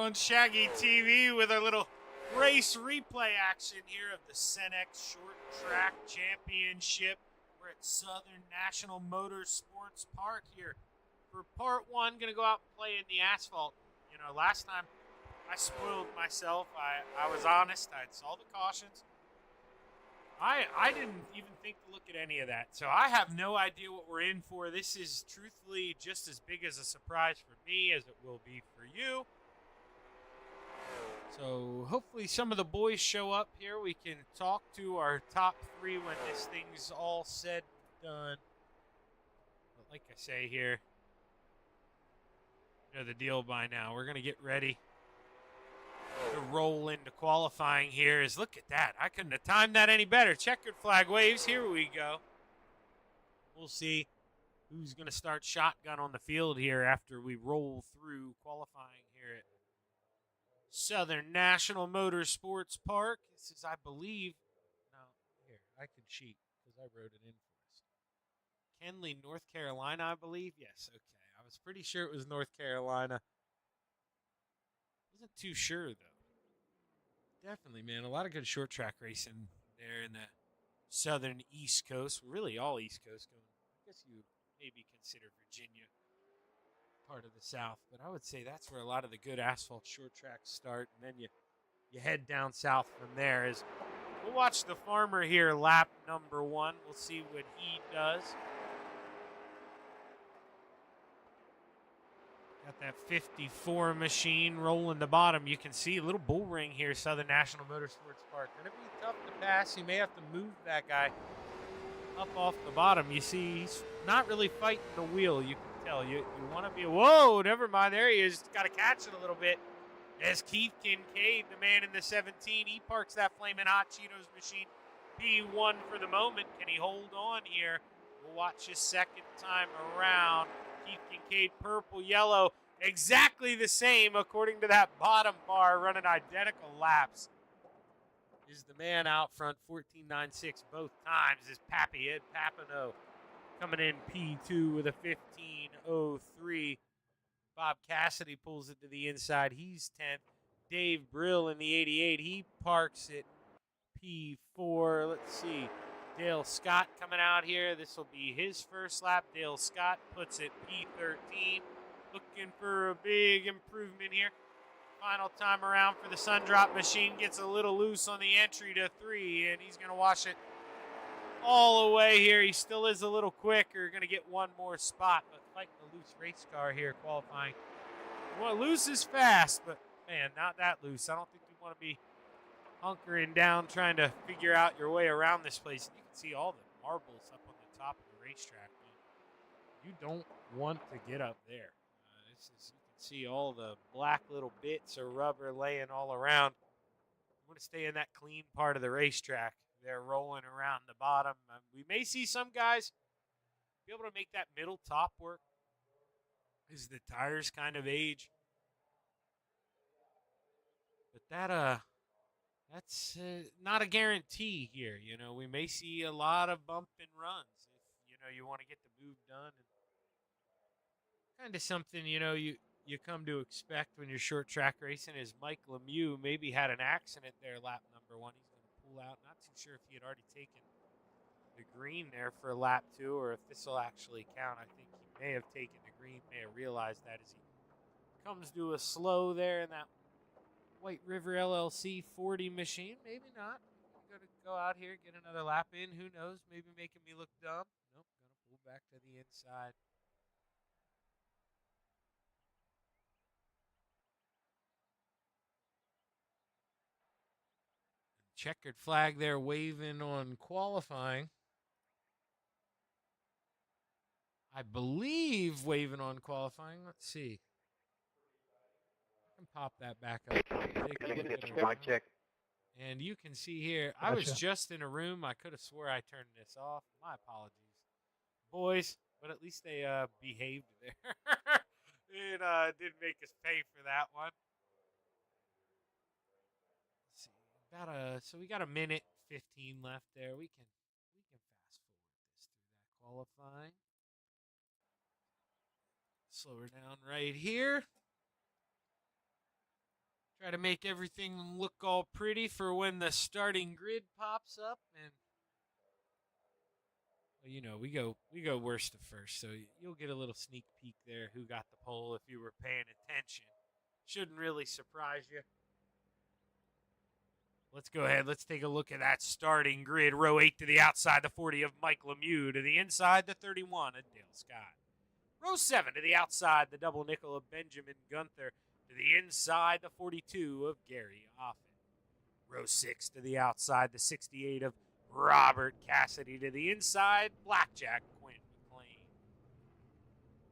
on Shaggy TV with a little race replay action here of the Senex Short Track Championship. We're at Southern National Motorsports Park here for part one. Going to go out and play in the asphalt. You know, last time I spoiled myself. I was honest. I saw the cautions. I didn't even think to look at any of that. So I have no idea what we're in for. This is truthfully just as big as a surprise for me as it will be for you. So hopefully some of the boys show up here. We can talk to our top three when this thing's all said and done. But like I say here, you know the deal by now. We're going to get ready to roll into qualifying here. Look at that. I couldn't have timed that any better. Checkered flag waves. Here we go. We'll see who's going to start shotgun on the field here after we roll through qualifying here at Southern National Motorsports Park. This is, I believe, no, here, I can cheat because I wrote it in for us. Kenly, North Carolina, I believe. Yes, okay. I was pretty sure it was North Carolina. Wasn't too sure, though. Definitely, man. A lot of good short track racing there in the southern East Coast. Really all East Coast. I guess you maybe consider Virginia part of the South, but I would say that's where a lot of the good asphalt short tracks start, and then you head down south from there. We'll watch the farmer here, lap number one. We'll see what he does. Got that 54 machine rolling the bottom. You can see a little bull ring here, Southern National Motorsports Park. Going to be tough to pass. You may have to move that guy up off the bottom. You see, he's not really fighting the wheel. You can tell. You want to be, whoa, never mind. There he is. Got to catch it a little bit. As Keith Kincaid, the man in the 17, he parks that Flamin' Hot Cheetos machine. P1 for the moment. Can he hold on here? We'll watch his second time around. Keith Kincaid, purple, yellow, exactly the same according to that bottom bar, running identical laps. Is the man out front, 14.96 both times, is Pappy Ed Papano coming in P2 with a 15.03. Bob Cassidy pulls it to the inside. He's 10th. Dave Brill in the 88. He parks it P4. Let's see. Dale Scott coming out here. This will be his first lap. Dale Scott puts it P13. Looking for a big improvement here. Final time around for the Sundrop machine. Gets a little loose on the entry to 3, and he's going to wash it all the way here. He still is a little quicker. Going to get one more spot, but fighting the loose race car here qualifying. Well, loose is fast, but, man, not that loose. I don't think we want to be hunkering down trying to figure out your way around this place. You can see all the marbles up on the top of the racetrack. You don't want to get up there. You can see all the black little bits of rubber laying all around. You want to stay in that clean part of the racetrack. They're rolling around the bottom. We may see some guys be able to make that middle top work as the tires kind of age. But that's not a guarantee here. You know, we may see a lot of bump and runs if, you know, you want to get the move done. And kind of something, you know, you come to expect when you're short track racing is Mike Lemieux maybe had an accident there lap number 1. He's going to pull out. Not too sure if he had already taken the green there for lap 2 or if this will actually count. I think he may have taken the green, may have realized that as he comes to a slow there in that White River LLC 40 machine. Maybe not. I'm going to go out here, get another lap in. Who knows? Maybe making me look dumb. Nope. Going to pull back to the inside. Checkered flag there waving on qualifying. I believe waving on qualifying. Let's see. I can pop that back up. Check. And you can see here, I was just in a room. I could have swore I turned this off. My apologies, boys, but at least they behaved there. It didn't make us pay for that one. Let's see, so we got a minute 15 left there. We can fast forward this through that qualifying. Slow her down right here. Try to make everything look all pretty for when the starting grid pops up, and well, you know, we go worst to first, so you'll get a little sneak peek there who got the pole if you were paying attention. Shouldn't really surprise you. Let's go ahead. Let's take a look at that starting grid. Row 8 to the outside, the 40 of Mike Lemieux. To the inside, the 31 of Dale Scott. Row 7 to the outside, the double nickel of Benjamin Gunther. To the inside, the 42 of Gary Offit. Row 6 to the outside, the 68 of Robert Cassidy. To the inside, Blackjack Quinn McLean.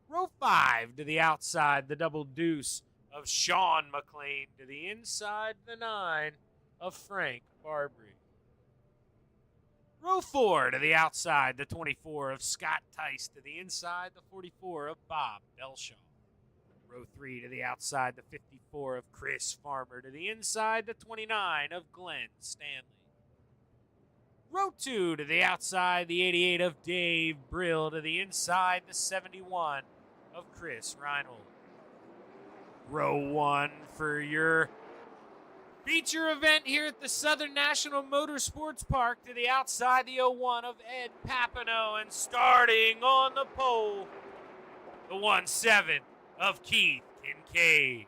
Row 5 to the outside, the double deuce of Sean McLean. To the inside, the 9 of Frank Barbary. Row 4 to the outside, the 24 of Scott Tice. To the inside, the 44 of Bob Belshaw. Row 3 to the outside, the 54 of Chris Farmer. To the inside, the 29 of Glenn Stanley. Row 2 to the outside, the 88 of Dave Brill. To the inside, the 71 of Chris Reinhold. Row 1 for your feature event here at the Southern National Motorsports Park. To the outside, the 01 of Ed Papineau. And starting on the pole, the 17 of Keith Kincaid.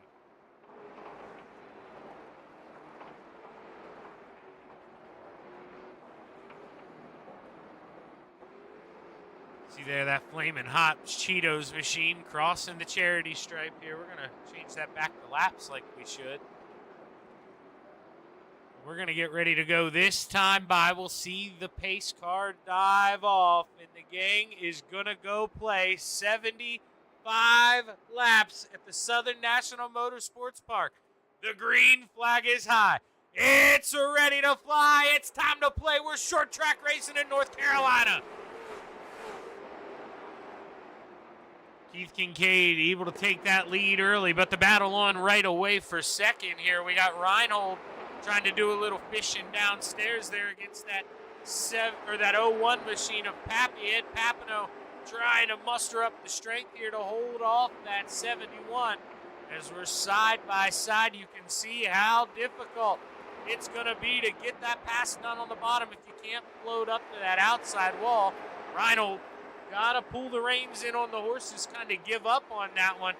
See there, that flaming hot Cheetos machine crossing the charity stripe here. We're going to change that back to laps like we should. We're going to get ready to go this time by. We'll see the pace car dive off, and the gang is going to go play 75 laps at the Southern National Motorsports Park. The green flag is high. It's ready to fly. It's time to play. We're short track racing in North Carolina. Keith Kincaid able to take that lead early, but the battle on right away for second here. We got Reinhold trying to do a little fishing downstairs there against that 01 machine of Ed Papineau, trying to muster up the strength here to hold off that 71. As we're side by side, you can see how difficult it's going to be to get that pass done on the bottom if you can't float up to that outside wall. Reinhold got to pull the reins in on the horses, kind of give up on that one.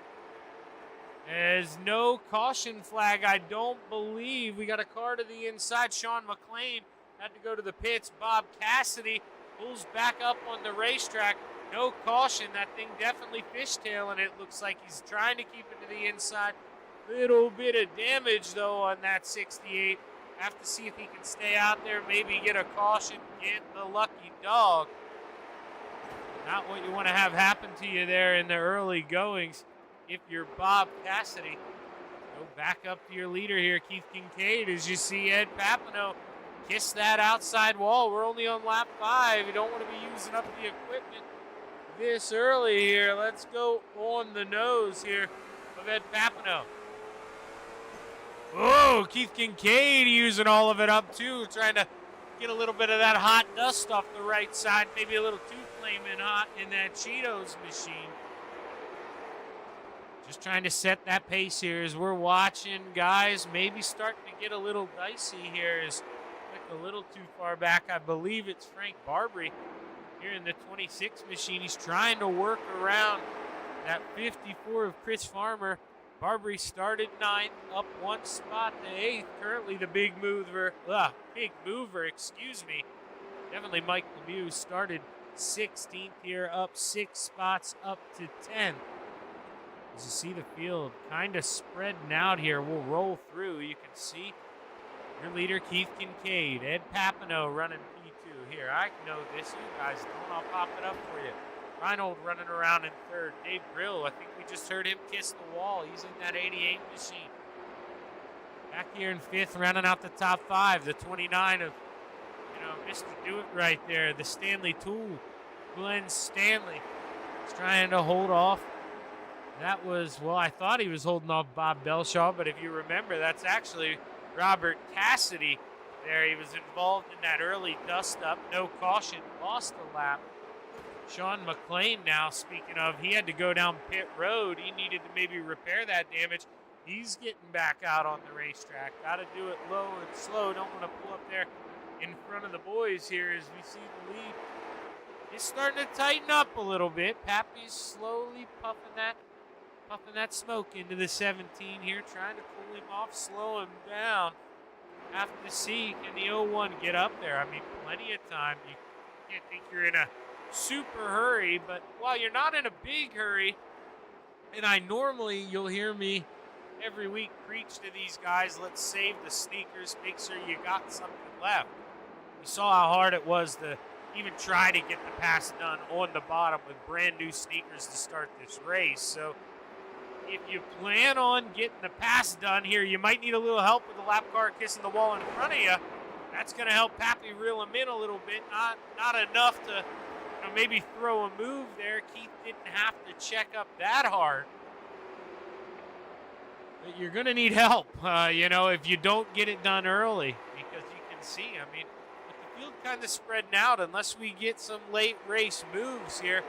There's no caution flag, I don't believe. We got a car to the inside. Sean McLean had to go to the pits. Bob Cassidy pulls back up on the racetrack. No caution. That thing definitely fishtailing. It looks like he's trying to keep it to the inside. Little bit of damage, though, on that 68. Have to see if he can stay out there, maybe get a caution, get the lucky dog. Not what you want to have happen to you there in the early goings. If you're Bob Cassidy, go back up to your leader here, Keith Kincaid, as you see Ed Papineau kiss that outside wall. We're only on lap 5. You don't want to be using up the equipment this early here. Let's go on the nose here of Ed Papineau. Oh, Keith Kincaid using all of it up too, trying to get a little bit of that hot dust off the right side, maybe a little too flaming hot in that Cheetos machine. Just trying to set that pace here as we're watching guys maybe starting to get a little dicey here. Is a little too far back. I believe it's Frank Barbary here in the 26 machine. He's trying to work around that 54 of Chris Farmer. Barbary started 9th, up 1 spot to 8th. Currently the big mover, Definitely Mike Lemieux started 16th here, up 6 spots up to 10th. As you see the field kind of spreading out here, we'll roll through. You can see your leader, Keith Kincaid. Ed Papineau running P2 here. I know this. You guys don't. I'll pop it up for you. Reinhold running around in 3rd. Dave Brill, I think we just heard him kiss the wall. He's in that 88 machine. Back here in 5th, rounding out the top 5. The 29 of, Mr. Do It Right there. The Stanley Tool, Glenn Stanley. He's trying to hold off. That was, I thought he was holding off Bob Belshaw, but if you remember, that's actually Robert Cassidy there. He was involved in that early dust-up. No caution, lost a lap. Sean McLean now, speaking of, he had to go down pit road. He needed to maybe repair that damage. He's getting back out on the racetrack. Got to do it low and slow. Don't want to pull up there in front of the boys here as we see the lead. It's starting to tighten up a little bit. Pappy's slowly puffing that smoke into the 17 here, trying to cool him off, slow him down. Have to see, can the 01 get up there? I mean, plenty of time. You can't think you're in a super hurry, but while you're not in a big hurry, and you'll hear me every week preach to these guys, let's save the sneakers, make sure you got something left. You saw how hard it was to even try to get the pass done on the bottom with brand new sneakers to start this race. So if you plan on getting the pass done here, you might need a little help with the lap car kissing the wall in front of you. That's going to help Pappy reel him in a little bit. Not enough to maybe throw a move there. Keith didn't have to check up that hard. But you're going to need help, if you don't get it done early, because you can see, with the field kind of spreading out, unless we get some late race moves here,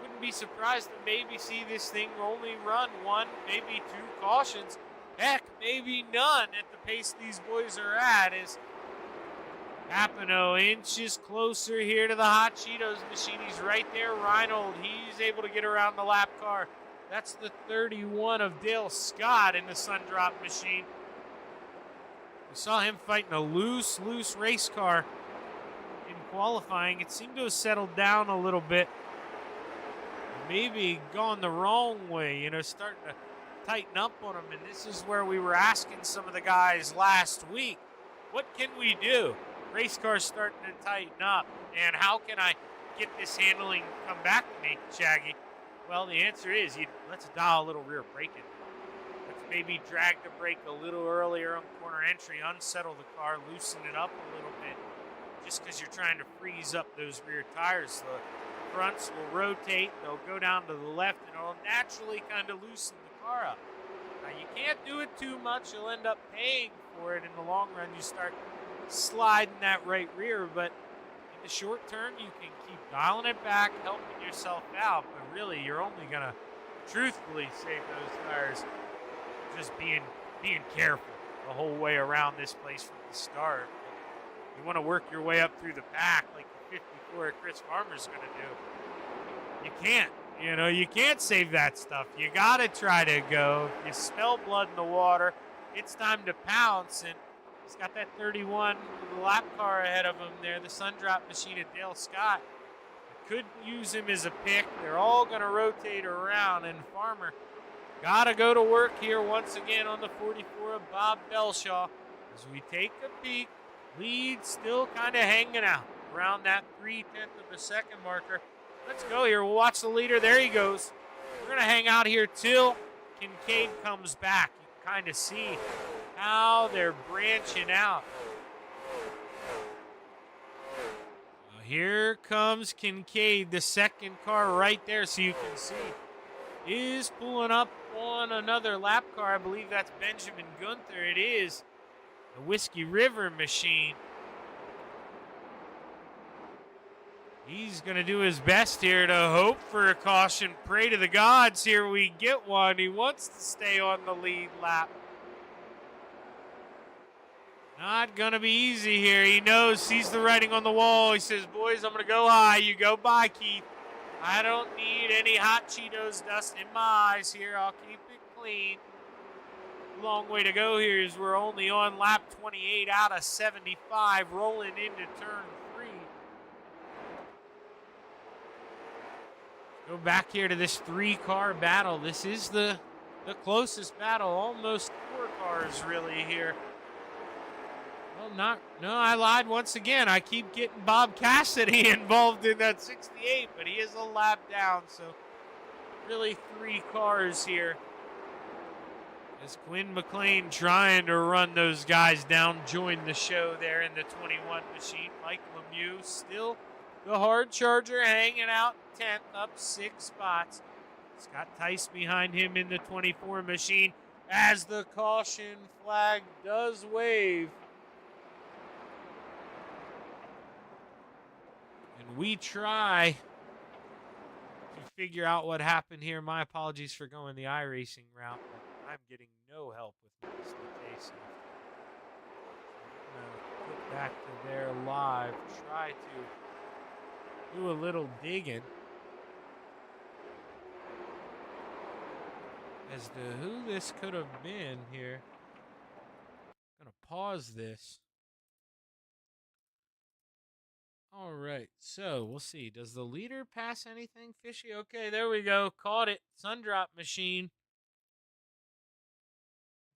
wouldn't be surprised to maybe see this thing only run one, maybe two cautions. Heck, maybe none at the pace these boys are at. Is Papineau inches closer here to the Hot Cheetos machine. He's right there. Reinhold, he's able to get around the lap car. That's the 31 of Dale Scott in the Sundrop machine. We saw him fighting a loose race car in qualifying. It seemed to have settled down a little bit. Maybe gone the wrong way, starting to tighten up on him. And this is where we were asking some of the guys last week, what can we do? Race car's starting to tighten up, and how can I get this handling come back to me, Shaggy? Well, the answer is let's dial a little rear braking. Let's maybe drag the brake a little earlier on corner entry, unsettle the car, loosen it up a little bit, just because you're trying to freeze up those rear tires. The fronts will rotate, they'll go down to the left, and it'll naturally kind of loosen the car up. Now, you can't do it too much. You'll end up paying for it in the long run. You start sliding that right rear, but in the short term, you can keep dialing it back, helping yourself out, but really, you're only going to truthfully save those tires just being careful the whole way around this place from the start. You want to work your way up through the pack like the 54 Chris Farmer's going to do. You can't. You can't save that stuff. You got to try to go. If you smell blood in the water, it's time to pounce. And he's got that 31 with the lap car ahead of him there, the Sundrop machine at Dale Scott. Could use him as a pick. They're all going to rotate around, and Farmer got to go to work here once again on the 44 of Bob Belshaw. As we take a peek, lead still kind of hanging out around that 3/10 of a second marker. Let's go here. We'll watch the leader. There he goes. We're going to hang out here till Kincaid comes back. You can kind of see how they're branching out. Well, here comes Kincaid, the second car right there, so you can see is pulling up on another lap car. I believe that's Benjamin Gunther. It is the Whiskey River machine. He's going to do his best here to hope for a caution. Pray to the gods here we get one. He wants to stay on the lead lap. Not going to be easy here. He knows, sees the writing on the wall. He says, boys, I'm going to go high. You go by, Keith. I don't need any hot Cheetos dust in my eyes here. I'll keep it clean. Long way to go here as we're only on lap 28 out of 75, rolling into turn 3. Go back here to this 3-car battle. This is the closest battle. Almost 4 cars really here. Well, no, I lied once again. I keep getting Bob Cassidy involved in that 68, but he is a lap down, so really 3 cars here. As Quinn McLean trying to run those guys down, joined the show there in the 21 machine. Mike Lemieux still the hard charger hanging out 10th, up 6 spots. Scott Tice behind him in the 24 machine as the caution flag does wave. And we try to figure out what happened here. My apologies for going the iRacing route. I'm getting no help with my taste. I'm gonna get back to there live. Try to do a little digging as to who this could have been here. I'm gonna pause this. All right, so we'll see. Does the leader pass anything fishy? Okay, there we go. Caught it. Sundrop machine.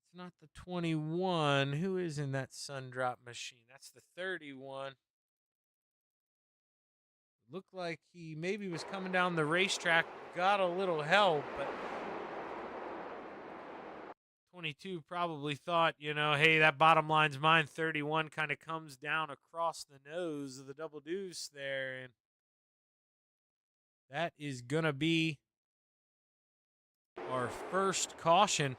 It's not the 21. Who is in that Sundrop machine? That's the 31. Looked like he maybe was coming down the racetrack, got a little help, but 22 probably thought, hey, that bottom line's mine. 31 kind of comes down across the nose of the double deuce there, and that is going to be our first caution.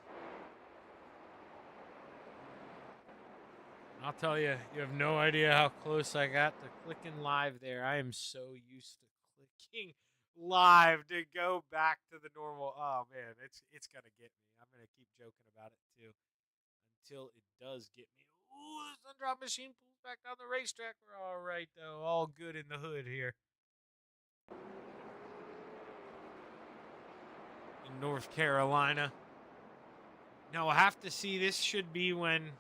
I'll tell you, you have no idea how close I got to clicking live there. I am so used to clicking live to go back to the normal. Oh, man, it's going to get me. I'm going to keep joking about it, too, until it does get me. Ooh, the Sundrop machine pulls back down the racetrack. We're all right, though. All good in the hood here. In North Carolina. Now, we'll have to see. This should be when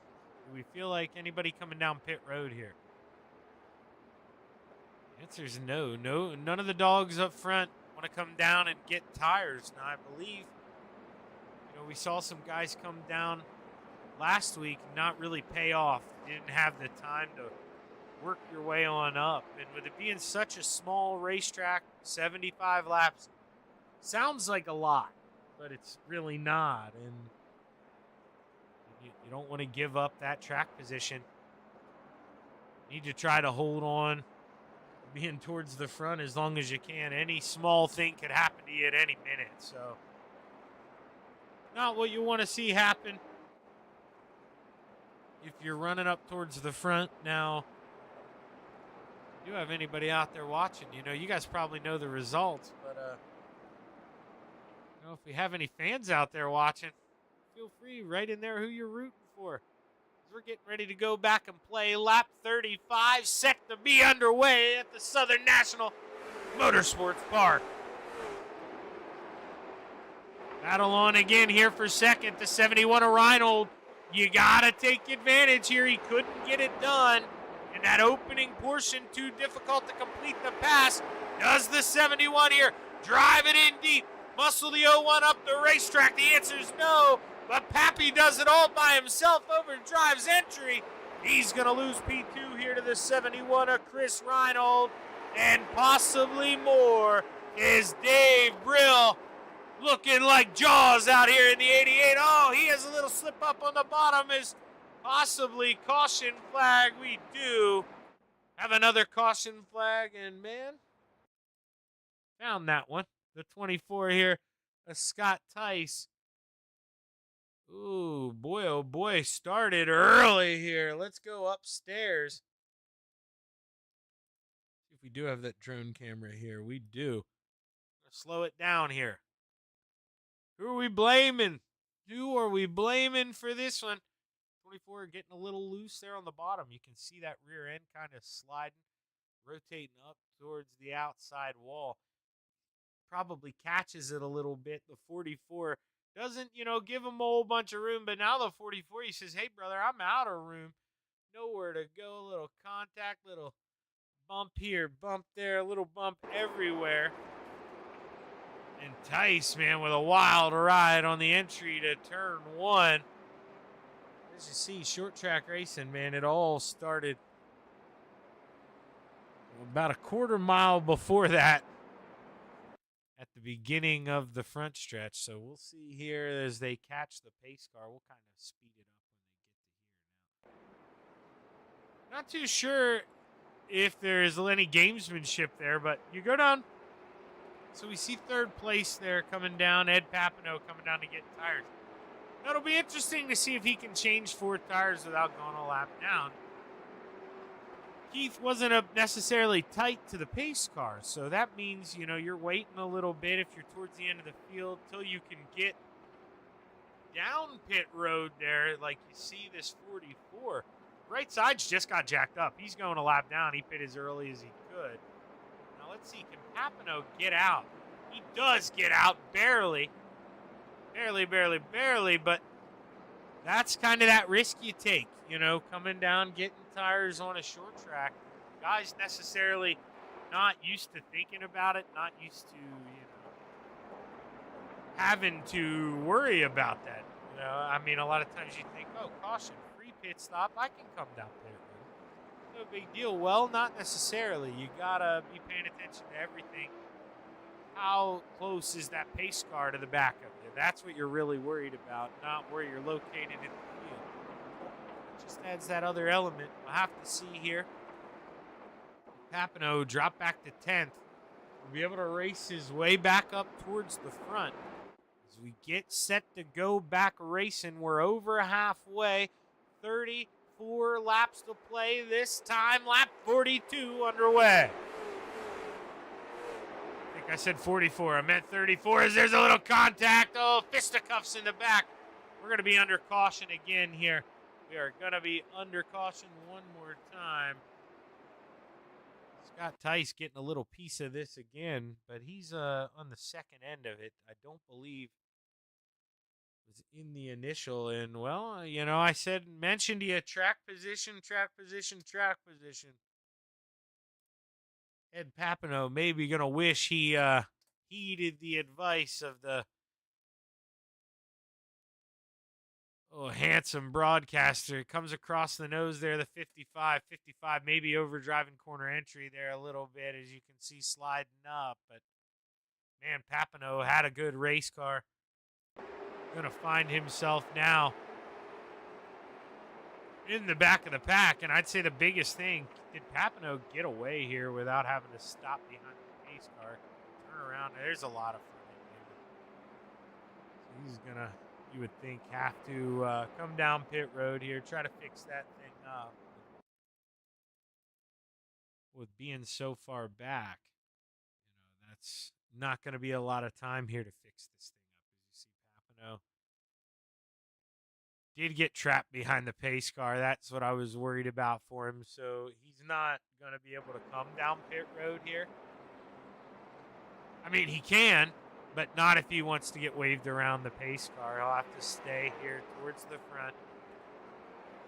we feel like anybody coming down pit road here. The answer is no. None of the dogs up front want to come down and get tires. Now, I believe, we saw some guys come down last week not really pay off. Didn't have the time to work your way on up. And with it being such a small racetrack, 75 laps, sounds like a lot, but it's really not. And you don't want to give up that track position. You need to try to hold on, being towards the front as long as you can. Any small thing could happen to you at any minute. So, not what you want to see happen if you're running up towards the front. Now, if you have anybody out there watching, you guys probably know the results, but if we have any fans out there watching, feel free, right in there who you're rooting for. We're getting ready to go back and play lap 35, set to be underway at the Southern National Motorsports Park. Battle on again here for second. The 71 of Reinhold. You got to take advantage here. He couldn't get it done in that opening portion. Too difficult to complete the pass. Does the 71 here drive it in deep? Muscle the 01 up the racetrack? The answer is no. But Pappy does it all by himself over drives entry. He's going to lose P2 here to the 71 of Chris Reinhold. And possibly more is Dave Brill looking like Jaws out here in the 88. Oh, he has a little slip up on the bottom. Is possibly caution flag. We do have another caution flag. And, man, found that one. The 24 here, Scott Tice. Ooh, boy, oh boy, started early here. Let's go upstairs. See if we do have that drone camera here. We do. Slow it down here. Who are we blaming? Who are we blaming for this one? 24 getting a little loose there on the bottom. You can see that rear end kind of sliding, rotating up towards the outside wall. Probably catches it a little bit. The 44 doesn't, give him a whole bunch of room. But now the 44, he says, hey, brother, I'm out of room. Nowhere to go. A little contact, little bump here, bump there, a little bump everywhere. And Tice, man, with a wild ride on the entry to turn one. As you see, short track racing, man, it all started about a quarter mile before that. At the beginning of the front stretch. So we'll see here as they catch the pace car. We'll kind of speed it up when they get to here now. Not too sure if there's any gamesmanship there, but you go down. So we see third place there coming down. Ed Papineau coming down to get tires. That'll be interesting to see if he can change 4 tires without going a lap down. Keith wasn't necessarily tight to the pace car, so that means, you're waiting a little bit if you're towards the end of the field till you can get down pit road there, like you see this 44. Right side's just got jacked up. He's going a lap down. He pit as early as he could. Now let's see, can Papineau get out? He does get out, barely. Barely, but that's kind of that risk you take, you know, coming down, getting tires on a short track. Guys necessarily not used to thinking about it, not used to, having to worry about that. You know, I mean, a lot of times you think, oh, caution, free pit stop, I can come down pit road. No big deal. Well, not necessarily. You gotta be paying attention to everything. How close is that pace car to the back of you? That's what you're really worried about, not where you're located in the field. It just adds that other element. We'll have to see here. Papineau drop back to 10th. We'll be able to race his way back up towards the front. As we get set to go back racing, we're over halfway. 34 laps to play this time. Lap 42 underway. I think I said 44. I meant 34 as there's a little contact. Oh, fisticuffs in the back. We're going to be under caution again here. We are going to be under caution one more time. Scott Tice getting a little piece of this again, but he's on the second end of it. I don't believe was in the initial. And, well, you know, I mentioned to you track position. Ed Papineau maybe going to wish he heeded the advice of the handsome broadcaster. It comes across the nose there, the 55, maybe overdriving corner entry there a little bit, as you can see sliding up. But, man, Papineau had a good race car. Going to find himself now in the back of the pack. And I'd say the biggest thing, did Papineau get away here without having to stop behind the pace car? Turn around. There's a lot of front end. So he's going to, you would think, have to come down pit road here, try to fix that thing up. With being so far back, you know, that's not going to be a lot of time here to fix this thing up. As you see, Papineau did get trapped behind the pace car. That's what I was worried about for him. So he's not going to be able to come down pit road here. I mean, he can, but not if he wants to get waved around the pace car. He'll have to stay here towards the front,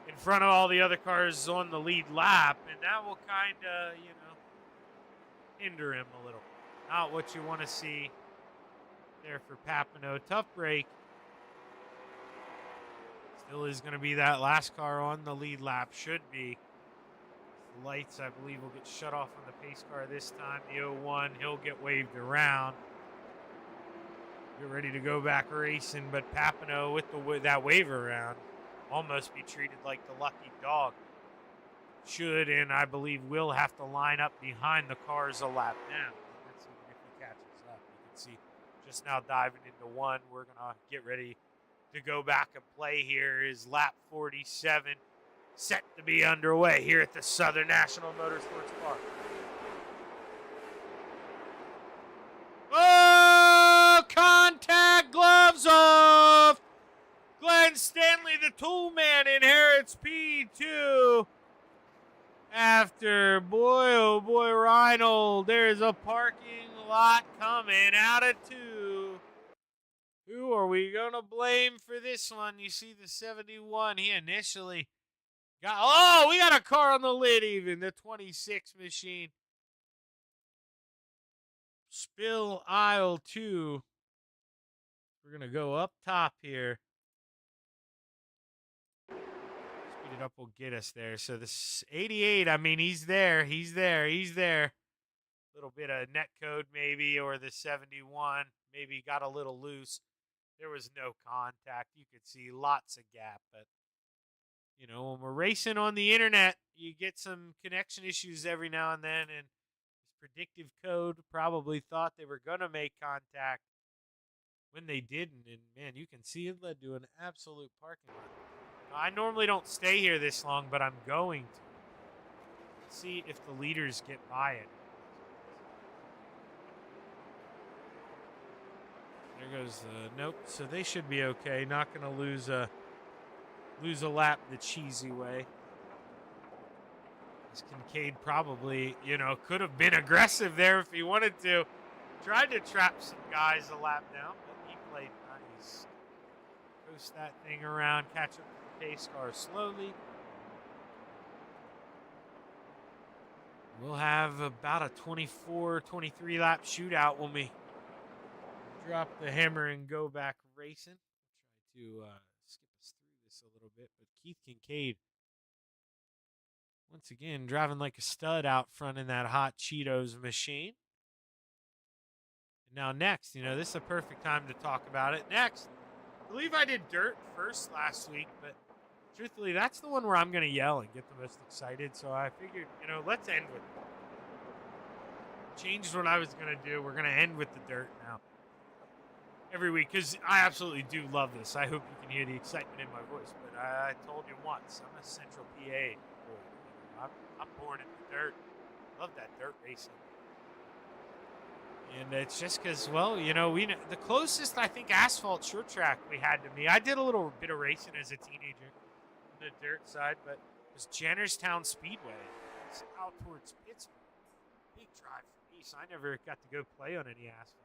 in front of all the other cars on the lead lap, and that will kind of, hinder him a little. Not what you want to see there for Papineau. Tough break. Still is going to be that last car on the lead lap. Should be. The lights, I believe, will get shut off on the pace car this time. The 01, he'll get waved around. Get ready to go back racing, but Papineau with that wave around almost be treated like the lucky dog. Should, and I believe will, have to line up behind the cars a lap down. Let's see if he catches up. You can see just now diving into one. We're going to get ready to go back and play here. Is lap 47 set to be underway here at the Southern National Motorsports Park. Oh, contact, gloves off. Glenn Stanley, the tool man, inherits P2. After, oh boy, Reinhold, there's a parking lot coming out of 2. Who are we going to blame for this one? You see the 71. He initially got, we got a car on the lid even, the 26 machine. Spill aisle 2. We're going to go up top here. Speed it up will get us there. So this 88, I mean, he's there. Little bit of net code maybe, or the 71 maybe got a little loose. There was no contact. You could see lots of gap, but when we're racing on the internet, you get some connection issues every now and then, and this predictive code probably thought they were going to make contact when they didn't, and man, you can see it led to an absolute parking lot. I normally don't stay here this long, but I'm going to see if the leaders get by it. They're goes the nope. So they should be okay. Not going to lose a lap the cheesy way. This Kincaid probably, could have been aggressive there if he wanted to. Tried to trap some guys a lap down, but he played nice. Coast that thing around, catch up to the pace car slowly. We'll have about a 24, 23 lap shootout when we drop the hammer and go back racing. We'll try to skip us through this a little bit, but Keith Kincaid, once again, driving like a stud out front in that hot Cheetos machine. And now next, this is a perfect time to talk about it. Next, I believe I did dirt first last week, but truthfully, that's the one where I'm going to yell and get the most excited. So I figured, let's end with it. Changed what I was going to do. We're going to end with the dirt now. Every week, because I absolutely do love this. I hope you can hear the excitement in my voice. But I told you once, I'm a Central PA boy. I'm born in the dirt. Love that dirt racing. And it's just because, the closest, I think, asphalt short track we had to me. I did a little bit of racing as a teenager on the dirt side, but it was Jennerstown Speedway. It's out towards Pittsburgh. Big drive for me, so I never got to go play on any asphalt.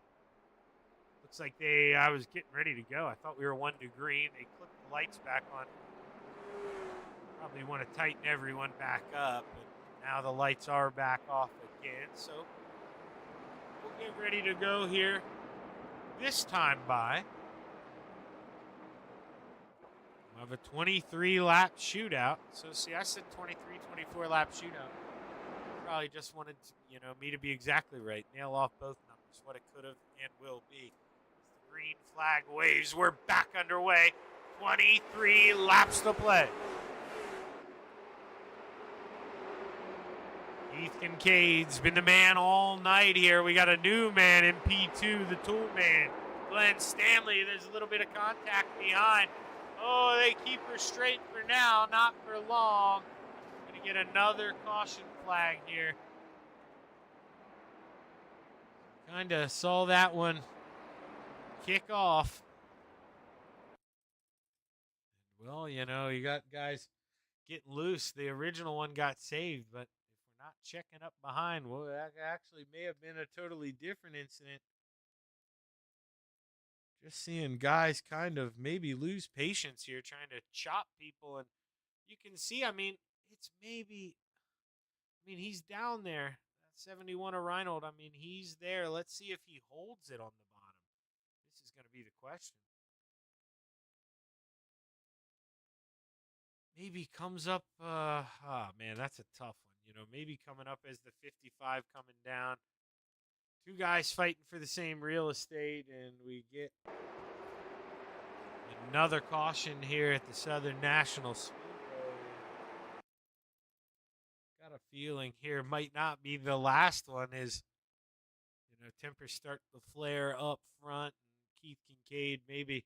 Looks like I was getting ready to go. I thought we were 1 to green. They clicked the lights back on. Probably want to tighten everyone back up, but now the lights are back off again, so we'll get ready to go here this time by. We'll have a 23-lap shootout. So, see, I said 23, 24-lap shootout. Probably just wanted, me to be exactly right. Nail off both numbers, what it could have and will be. The green flag waves. We're back underway. 23 laps to play. Keith Kincaid's been the man all night here. We got a new man in P2, the tool man. Glenn Stanley, there's a little bit of contact behind. Oh, they keep her straight for now, not for long. Gonna get another caution flag here. Kind of saw that one kick off. Well, you got guys getting loose. The original one got saved, but not checking up behind. Well, that actually may have been a totally different incident. Just seeing guys kind of maybe lose patience here, trying to chop people. And you can see, it's maybe, he's down there. That 71 of Reinhold, he's there. Let's see if he holds it on the bottom. This is going to be the question. Maybe comes up, man, that's a tough one. Maybe coming up as the 55 coming down. Two guys fighting for the same real estate, and we get another caution here at the Southern National Speedway. Got a feeling here might not be the last one as, tempers start to flare up front, and Keith Kincaid maybe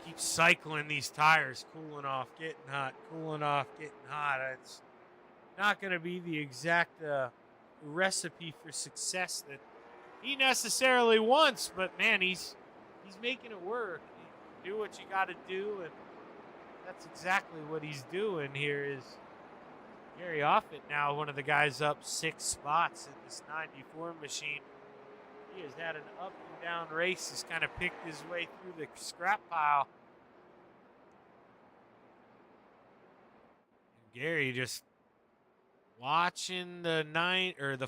keeps cycling these tires, cooling off, getting hot, cooling off, getting hot. It's not going to be the exact recipe for success that he necessarily wants, but man, he's making it work. You do what you got to do, and that's exactly what he's doing here. Is Gary Offit now one of the guys up 6 spots in this 94 machine. He has had an up and down race. He's kind of picked his way through the scrap pile. And Gary just watching the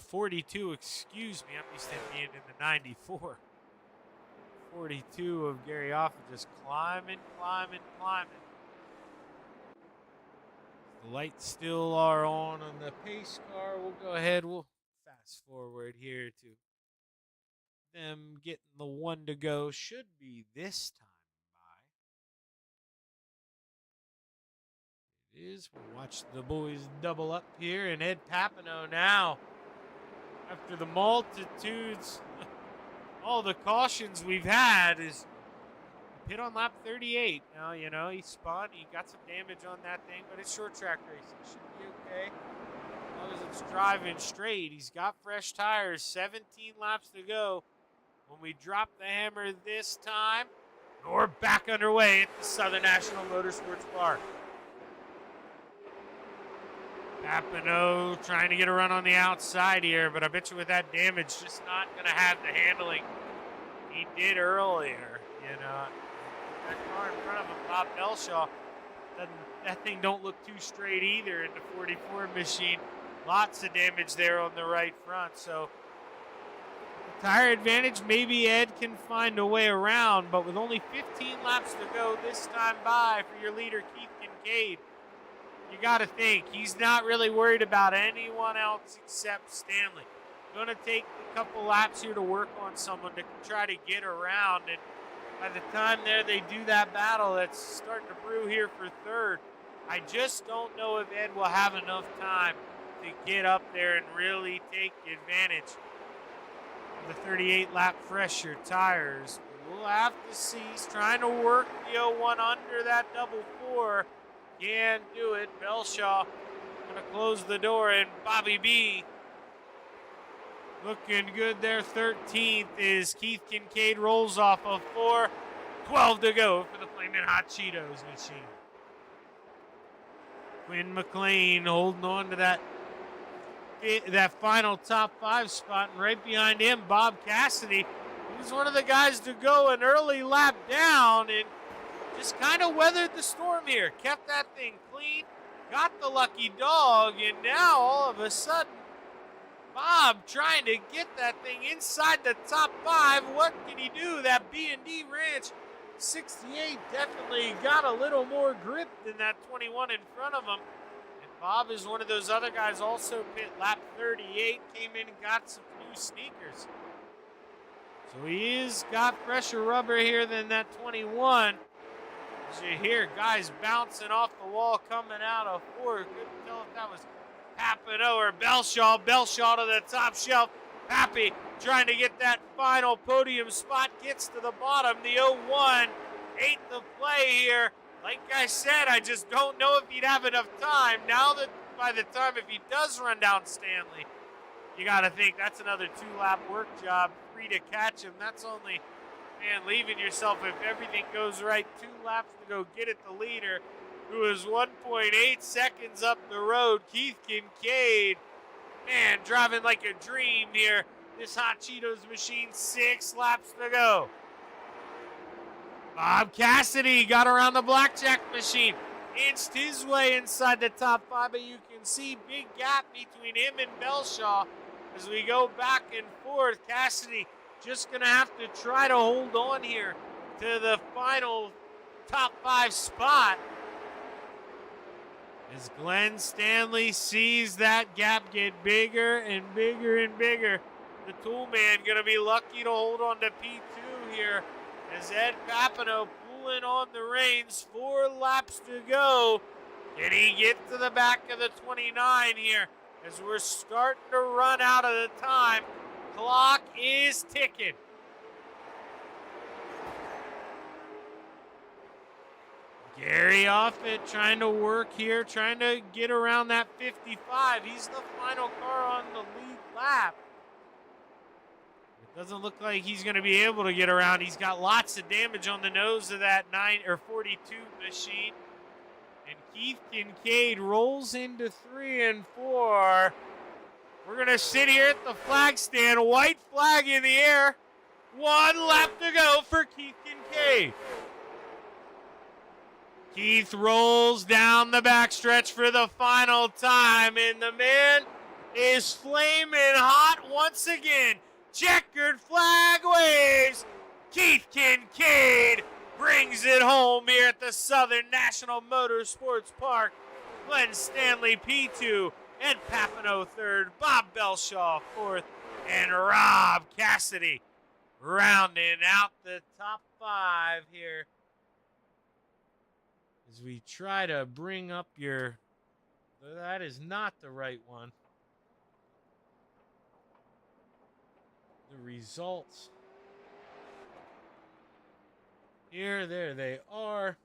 42, excuse me. I'm used to being in the 94. 42 of Gary Offit just climbing. The lights still are on the pace car. We'll go ahead. We'll fast forward here to them getting the 1 to go. Should be this time by. It is. We'll watch the boys double up here. And Ed Papineau now, after the multitudes, all the cautions we've had, is pit on lap 38. Now, he spun. He got some damage on that thing, but it's short track racing. Should be okay. As long as it's driving straight. He's got fresh tires. 17 laps to go. when we drop the hammer this time. We're back underway at the Southern National Motorsports Park. Papineau trying to get a run on the outside here, but I bet you with that damage, just not going to have the handling he did earlier. You know, that car in front of him, Bob Belshaw, that thing don't look too straight either in the 44 machine. Lots of damage there on the right front. So tire advantage, maybe Ed can find a way around, but with only 15 laps to go this time by for your leader, Keith Kincaid, you got to think he's not really worried about anyone else except Stanley. Going to take a couple laps here to work on someone to try to get around, and by the time they do that battle that's starting to brew here for third, I just don't know if Ed will have enough time to get up there and really take advantage of the 38-lap fresher tires. We'll have to see. He's trying to work the 01 under that double four. Can't do it. Belshaw going to close the door, and Bobby B looking good there. 13th is Keith Kincaid, rolls off of 4. 12 to go for the Flamin' Hot Cheetos machine. Quinn McLean holding on to that final top 5 spot, and right behind him, Bob Cassidy. He's one of the guys to go an early lap down and just kind of weathered the storm here. Kept that thing clean, got the lucky dog, and now all of a sudden, Bob trying to get that thing inside the top 5. What can he do? That B&D Ranch 68 definitely got a little more grip than that 21 in front of him. And Bob is one of those other guys also pit lap 38, came in and got some new sneakers. So he is got fresher rubber here than that 21. As you hear guys bouncing off the wall coming out of 4. Couldn't tell if that was Papineau or Belshaw. Belshaw to the top shelf. Pappy trying to get that final podium spot. Gets to the bottom. The 01. 8th of play here. Like I said, I just don't know if he'd have enough time. Now that by the time if he does run down Stanley, you got to think that's another 2-lap work job. 3 to catch him. That's only, man, leaving yourself, if everything goes right, 2 laps to go get at the leader, who is 1.8 seconds up the road. Keith Kincaid, man, driving like a dream here. This Hot Cheetos machine, 6 laps to go. Bob Cassidy got around the blackjack machine, inched his way inside the top 5, but you can see big gap between him and Belshaw as we go back and forth. Cassidy just going to have to try to hold on here to the final top 5 spot. As Glenn Stanley sees that gap get bigger and bigger and bigger, the tool man going to be lucky to hold on to P2 here as Ed Papineau pulling on the reins. 4 laps to go. Can he get to the back of the 29 here as we're starting to run out of the time? Clock is ticking. Gary Offit trying to work here, trying to get around that 55. He's the final car on the lead lap. It doesn't look like he's going to be able to get around. He's got lots of damage on the nose of that 42 machine. And Keith Kincaid rolls into 3 and 4. We're going to sit here at the flag stand. White flag in the air. 1 lap to go for Keith Kincaid. Keith rolls down the backstretch for the final time, and the man is flaming hot once again. Checkered flag waves. Keith Kincaid brings it home here at the Southern National Motorsports Park. Glenn Stanley P2, Ed Papineau 3rd, Bob Belshaw 4th, and Rob Cassidy rounding out the top 5 here. As we try to bring up your, that is not the right one. The results. Here, there they are.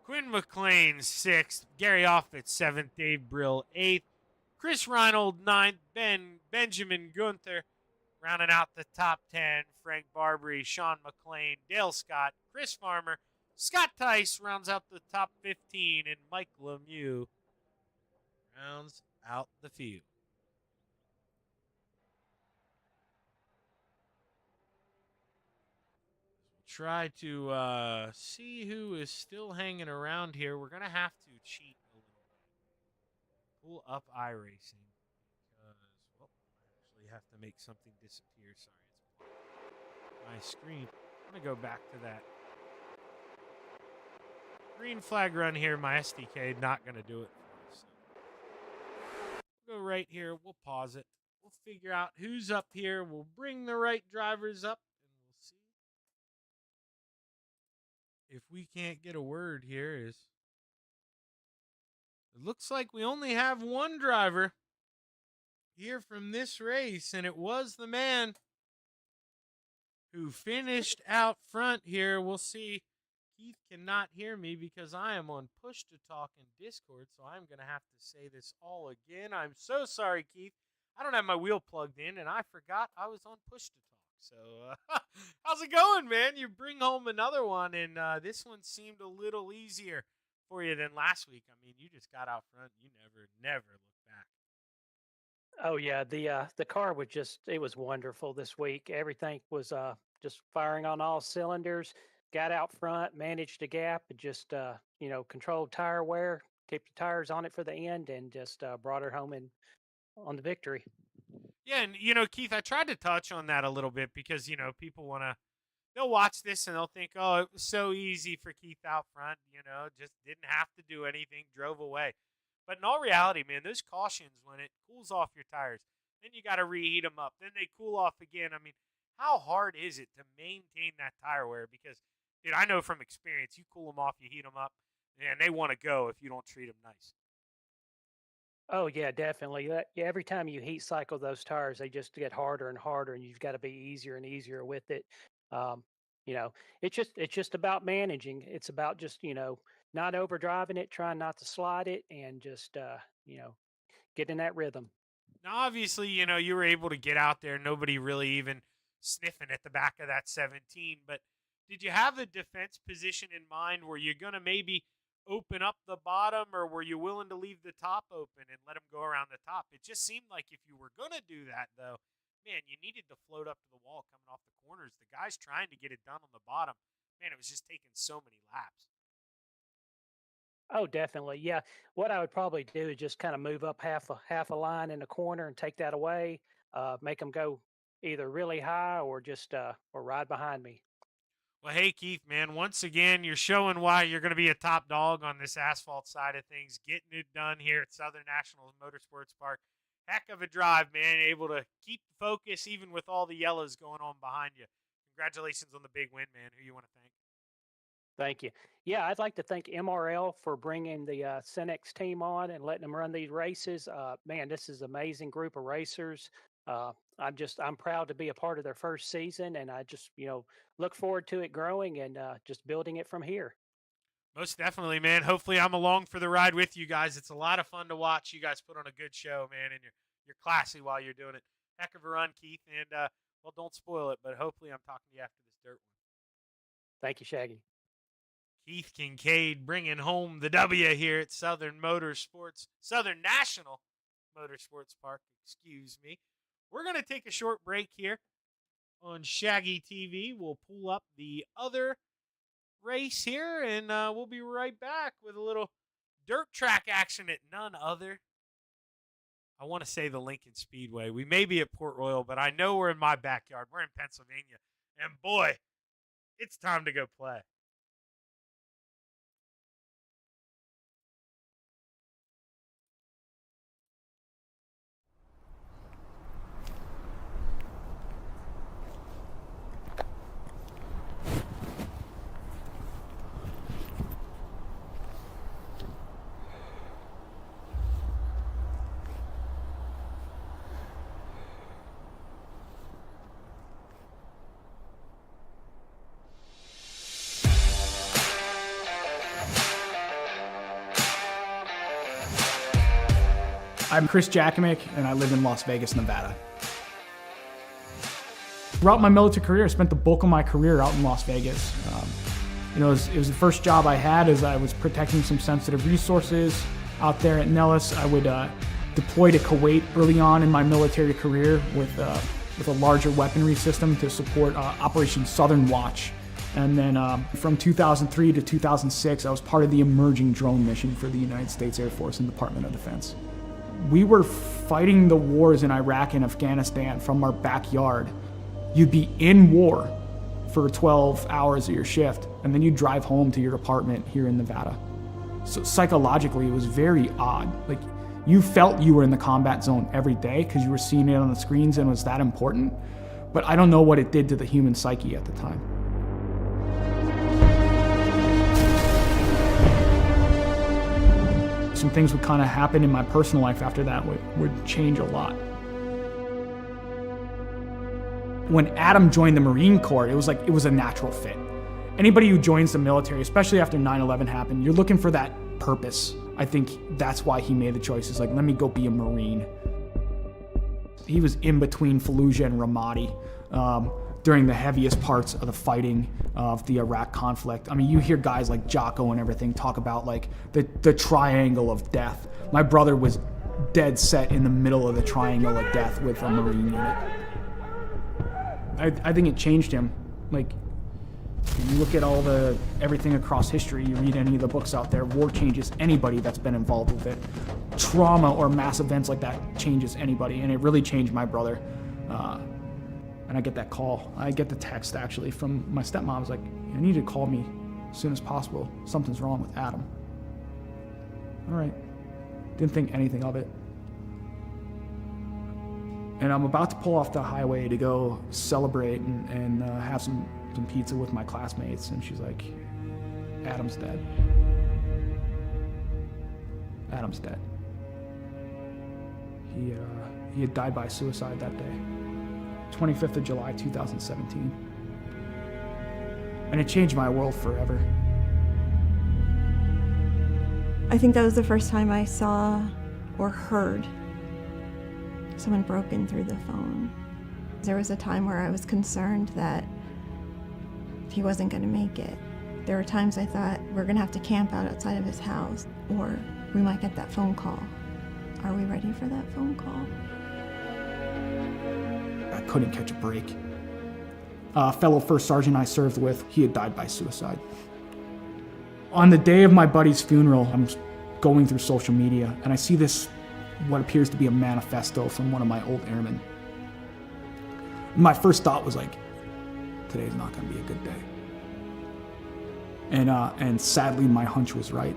Quinn McLean 6th, Gary Offit 7th, Dave Brill 8th, Chris Reinold 9th, Benjamin Gunther Rounding out the top 10, Frank Barbary, Sean McLean, Dale Scott, Chris Farmer, Scott Tice rounds out the top 15, and Mike Lemieux rounds out the field. Try to see who is still hanging around here. We're going to have to cheat a little bit. Pull up iRacing because, well, I actually have to make something disappear. Sorry, it's my screen. I'm going to go back to that. Green flag run here. My SDK not going to do it for us. So we'll go right here. We'll pause it. We'll figure out who's up here. We'll bring the right drivers up, and we'll see. If we can't get a word here, it looks like we only have one driver here from this race, and it was the man who finished out front here. We'll see. Keith cannot hear me because I am on push to talk in Discord, so I'm going to have to say this all again. I'm so sorry, Keith. I don't have my wheel plugged in, and I forgot I was on push to talk. So, how's it going, man? You bring home another one, and this one seemed a little easier for you than last week. I mean, you just got out front. You never looked back. Oh yeah, the car was it was wonderful this week. Everything was just firing on all cylinders. Got out front, managed the gap, and just controlled tire wear, kept the tires on it for the end, and just brought her home on the victory. Yeah, and, Keith, I tried to touch on that a little bit because, people they'll watch this and they'll think, oh, it was so easy for Keith out front, just didn't have to do anything, drove away. But in all reality, man, those cautions, when it cools off your tires, then you got to reheat them up. Then they cool off again. I mean, how hard is it to maintain that tire wear? Because, dude, I know from experience, you cool them off, you heat them up, and they want to go if you don't treat them nice. Oh yeah, definitely. Yeah, every time you heat cycle those tires, they just get harder and harder, and you've got to be easier and easier with it. Um, it's just about managing. It's about just not overdriving it, trying not to slide it, and just get in that rhythm. Now, obviously, you were able to get out there. Nobody really even sniffing at the back of that 17. But did you have a defense position in mind? Were you going to maybe open up the bottom, or were you willing to leave the top open and let them go around the top? It just seemed like if you were going to do that, though, man, you needed to float up to the wall coming off the corners. The guys trying to get it done on the bottom, man, it was just taking so many laps. Oh, definitely. Yeah. What I would probably do is just kind of move up half a line in the corner and take that away. Make them go either really high or just or ride behind me. Well, hey, Keith, man, once again, you're showing why you're going to be a top dog on this asphalt side of things, getting it done here at Southern National Motorsports Park. Heck of a drive, man, able to keep the focus even with all the yellows going on behind you. Congratulations on the big win, man. Who you want to thank? Thank you. Yeah, I'd like to thank MRL for bringing the Senex team on and letting them run these races. Man, this is an amazing group of racers. I'm proud to be a part of their first season, and I just look forward to it growing and just building it from here. Most definitely, man. Hopefully, I'm along for the ride with you guys. It's a lot of fun to watch. You guys put on a good show, man, and you're classy while you're doing it. Heck of a run, Keith, and well, don't spoil it, but hopefully, I'm talking to you after this dirt one. Thank you, Shaggy. Keith Kincaid bringing home the W here at Southern National Motorsports Park. Excuse me. We're going to take a short break here on ShaggyTV. We'll pull up the other race here, and we'll be right back with a little dirt track action at none other. I want to say the Lincoln Speedway. We may be at Port Royal, but I know we're in my backyard. We're in Pennsylvania, and boy, it's time to go play. I'm Chris Jackimick, and I live in Las Vegas, Nevada. Throughout my military career, I spent the bulk of my career out in Las Vegas. It was the first job I had as I was protecting some sensitive resources out there at Nellis. I would deploy to Kuwait early on in my military career with a larger weaponry system to support Operation Southern Watch. And then from 2003 to 2006, I was part of the emerging drone mission for the United States Air Force and Department of Defense. We were fighting the wars in Iraq and Afghanistan from our backyard. You'd be in war for 12 hours of your shift, and then you'd drive home to your apartment here in Nevada. So psychologically, it was very odd. Like, you felt you were in the combat zone every day because you were seeing it on the screens and it was that important. But I don't know what it did to the human psyche at the time. Some things would kind of happen in my personal life after that would change a lot. When Adam joined the Marine Corps, it was a natural fit. Anybody who joins the military, especially after 9/11 happened, you're looking for that purpose. I think that's why he made the choice. It's like, let me go be a Marine. He was in between Fallujah and Ramadi during the heaviest parts of the fighting of the Iraq conflict. I mean, you hear guys like Jocko and everything talk about like the triangle of death. My brother was dead set in the middle of the triangle of death with a Marine unit. I think it changed him. Like, you look at everything across history, you read any of the books out there, war changes anybody that's been involved with it. Trauma or mass events like that changes anybody, and it really changed my brother. And I get that call. I get the text actually from my stepmom. I was like, I need you to call me as soon as possible. Something's wrong with Adam. All right. Didn't think anything of it. And I'm about to pull off the highway to go celebrate and have some pizza with my classmates, and she's like, Adam's dead. Adam's dead. He had died by suicide that day, 25th of July, 2017. And it changed my world forever. I think that was the first time I saw or heard someone broken through the phone. There was a time where I was concerned that he wasn't going to make it. There were times I thought, we're going to have to camp out outside of his house, or we might get that phone call. Are we ready for that phone call? I couldn't catch a break. A fellow first sergeant I served with, he had died by suicide. On the day of my buddy's funeral, I'm going through social media, and I see this, what appears to be a manifesto from one of my old airmen. My first thought was like, today's not going to be a good day. And sadly, my hunch was right.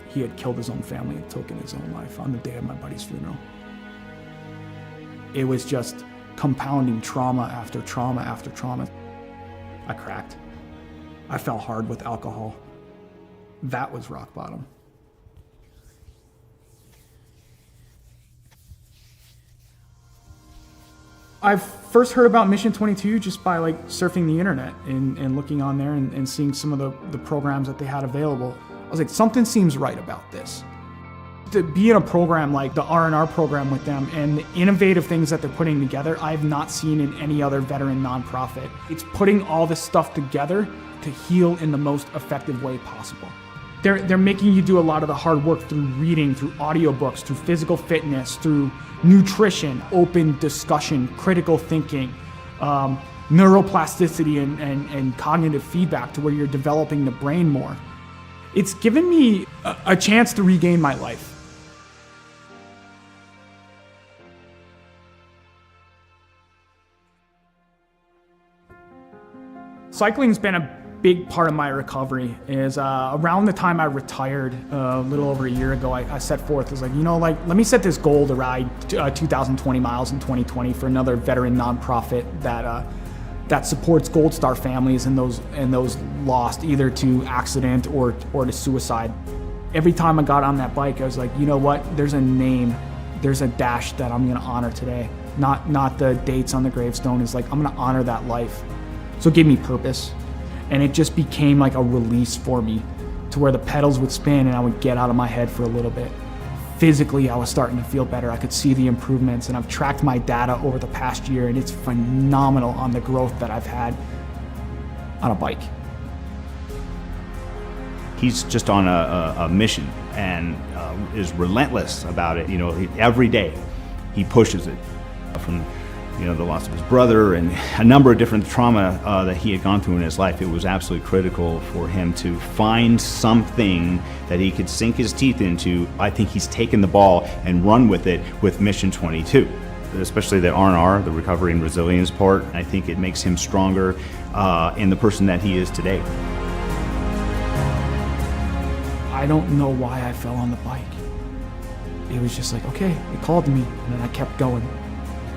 He had killed his own family and taken his own life on the day of my buddy's funeral. It was just compounding trauma after trauma after trauma. I cracked. I fell hard with alcohol. That was rock bottom. I first heard about Mission 22 just by like surfing the internet and looking on there and seeing some of the programs that they had available. I was like, something seems right about this. To be in a program like the R&R program with them and the innovative things that they're putting together, I've not seen in any other veteran nonprofit. It's putting all this stuff together to heal in the most effective way possible. They're making you do a lot of the hard work through reading, through audiobooks, through physical fitness, through nutrition, open discussion, critical thinking, neuroplasticity and cognitive feedback to where you're developing the brain more. It's given me a chance to regain my life. Cycling's been a big part of my recovery. Is around the time I retired, a little over a year ago, I set forth, as like, let me set this goal to ride 2,020 miles in 2020 for another veteran nonprofit that supports Gold Star families and those lost either to accident or to suicide. Every time I got on that bike, I was like, you know what? There's a name, there's a dash that I'm gonna honor today. Not the dates on the gravestone. It's like, I'm gonna honor that life. So it gave me purpose. And it just became like a release for me to where the pedals would spin and I would get out of my head for a little bit. physically I was starting to feel better. I could see the improvements, and I've tracked my data over the past year, and it's phenomenal on the growth that I've had on a bike. He's just on a mission and is relentless about it. You know, every day he pushes it. From the loss of his brother and a number of different trauma that he had gone through in his life, it was absolutely critical for him to find something that he could sink his teeth into. I think he's taken the ball and run with it with Mission 22, especially the R&R, the recovery and resilience part. I think it makes him stronger in the person that he is today. I don't know why I fell on the bike. It was just like, okay, it called to me, and then I kept going.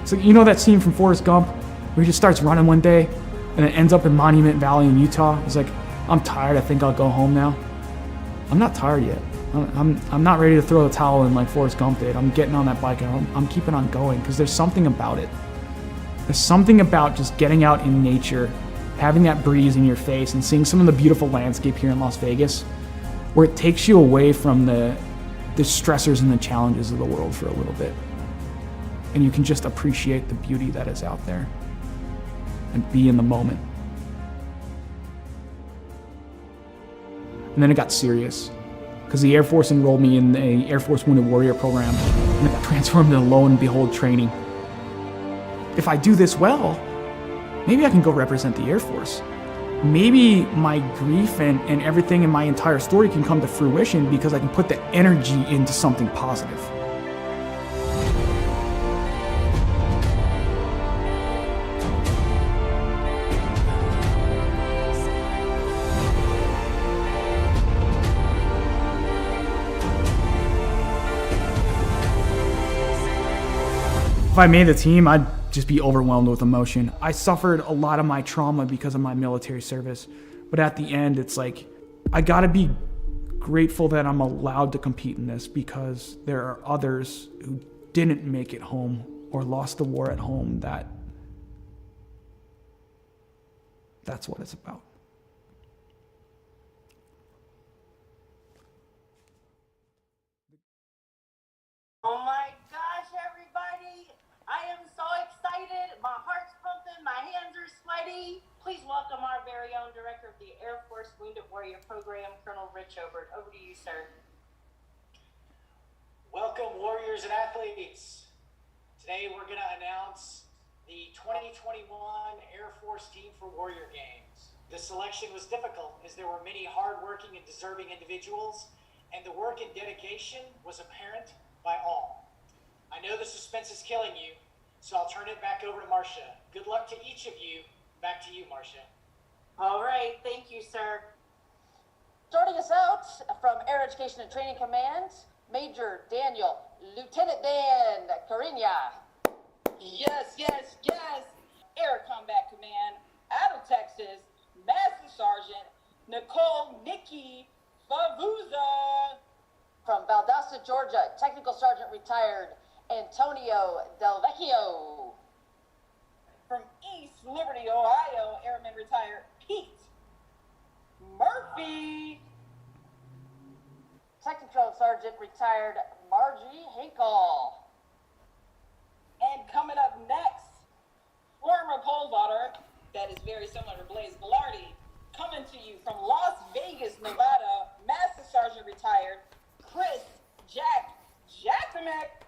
So you know that scene from Forrest Gump where he just starts running one day and it ends up in Monument Valley in Utah? He's like, I'm tired, I think I'll go home now. I'm not tired yet. I'm not ready to throw the towel in like Forrest Gump did. I'm getting on that bike and I'm keeping on going because there's something about it. There's something about just getting out in nature, having that breeze in your face and seeing some of the beautiful landscape here in Las Vegas where it takes you away from the stressors and the challenges of the world for a little bit. And you can just appreciate the beauty that is out there and be in the moment. And then it got serious because the Air Force enrolled me in the Air Force Wounded Warrior program and it got transformed into lo and behold training. If I do this well, maybe I can go represent the Air Force. Maybe my grief and everything in my entire story can come to fruition because I can put the energy into something positive. If I made the team, I'd just be overwhelmed with emotion. I suffered a lot of my trauma because of my military service. But at the end, it's like, I gotta be grateful that I'm allowed to compete in this because there are others who didn't make it home or lost the war at home that's what it's about. Oh my gosh, everybody. I am so excited. My heart's pumping. My hands are sweaty. Please welcome our very own director of the Air Force Wounded Warrior Program, Colonel Rich Obert. Over to you, sir. Welcome, warriors and athletes. Today we're going to announce the 2021 Air Force Team for Warrior Games. The selection was difficult as there were many hardworking and deserving individuals, and the work and dedication was apparent by all. I know the suspense is killing you, so I'll turn it back over to Marcia. Good luck to each of you. Back to you, Marcia. All right, thank you, sir. Starting us out from Air Education and Training Command, Major Daniel, Lieutenant Dan Cariña. Yes, yes, yes. Air Combat Command, out of Texas, Master Sergeant Nicole Nikki Favuza. From Valdosta, Georgia, Technical Sergeant retired Antonio Del Vecchio. From East Liberty, Ohio, Airman retired Pete Murphy. Technical Sergeant retired Margie Hinkle. And coming up next, former pole vaulter, that is very similar to Blaze Velarde, coming to you from Las Vegas, Nevada, Master Sergeant retired Chris Jack Jackamek.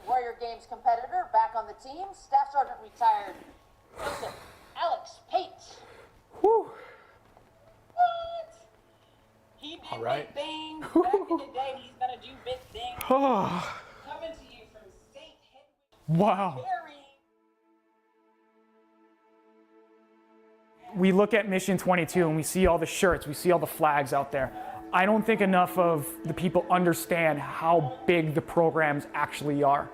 Warrior Games competitor back on the team, Staff Sergeant retired Joseph Alex Pate. Whew. What? He did All right. big things back in the day. He's gonna do big things. Coming to you from St. Hedwig, Wow. Missouri. We look at Mission 22 and we see all the shirts, we see all the flags out there. I don't think enough of the people understand how big the programs actually are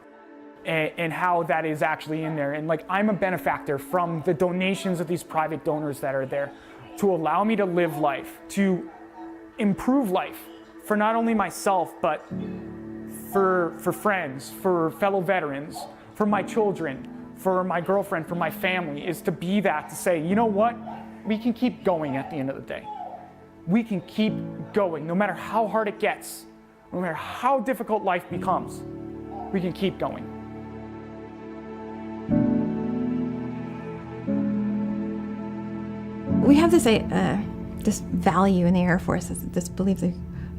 and how that is actually in there. And like, I'm a benefactor from the donations of these private donors that are there to allow me to live life, to improve life for not only myself, but for friends, for fellow veterans, for my children, for my girlfriend, for my family, is to be that, to say, you know what? We can keep going at the end of the day. We can keep going, no matter how hard it gets. No matter how difficult life becomes, we can keep going. We have this value in the Air Force, this belief, a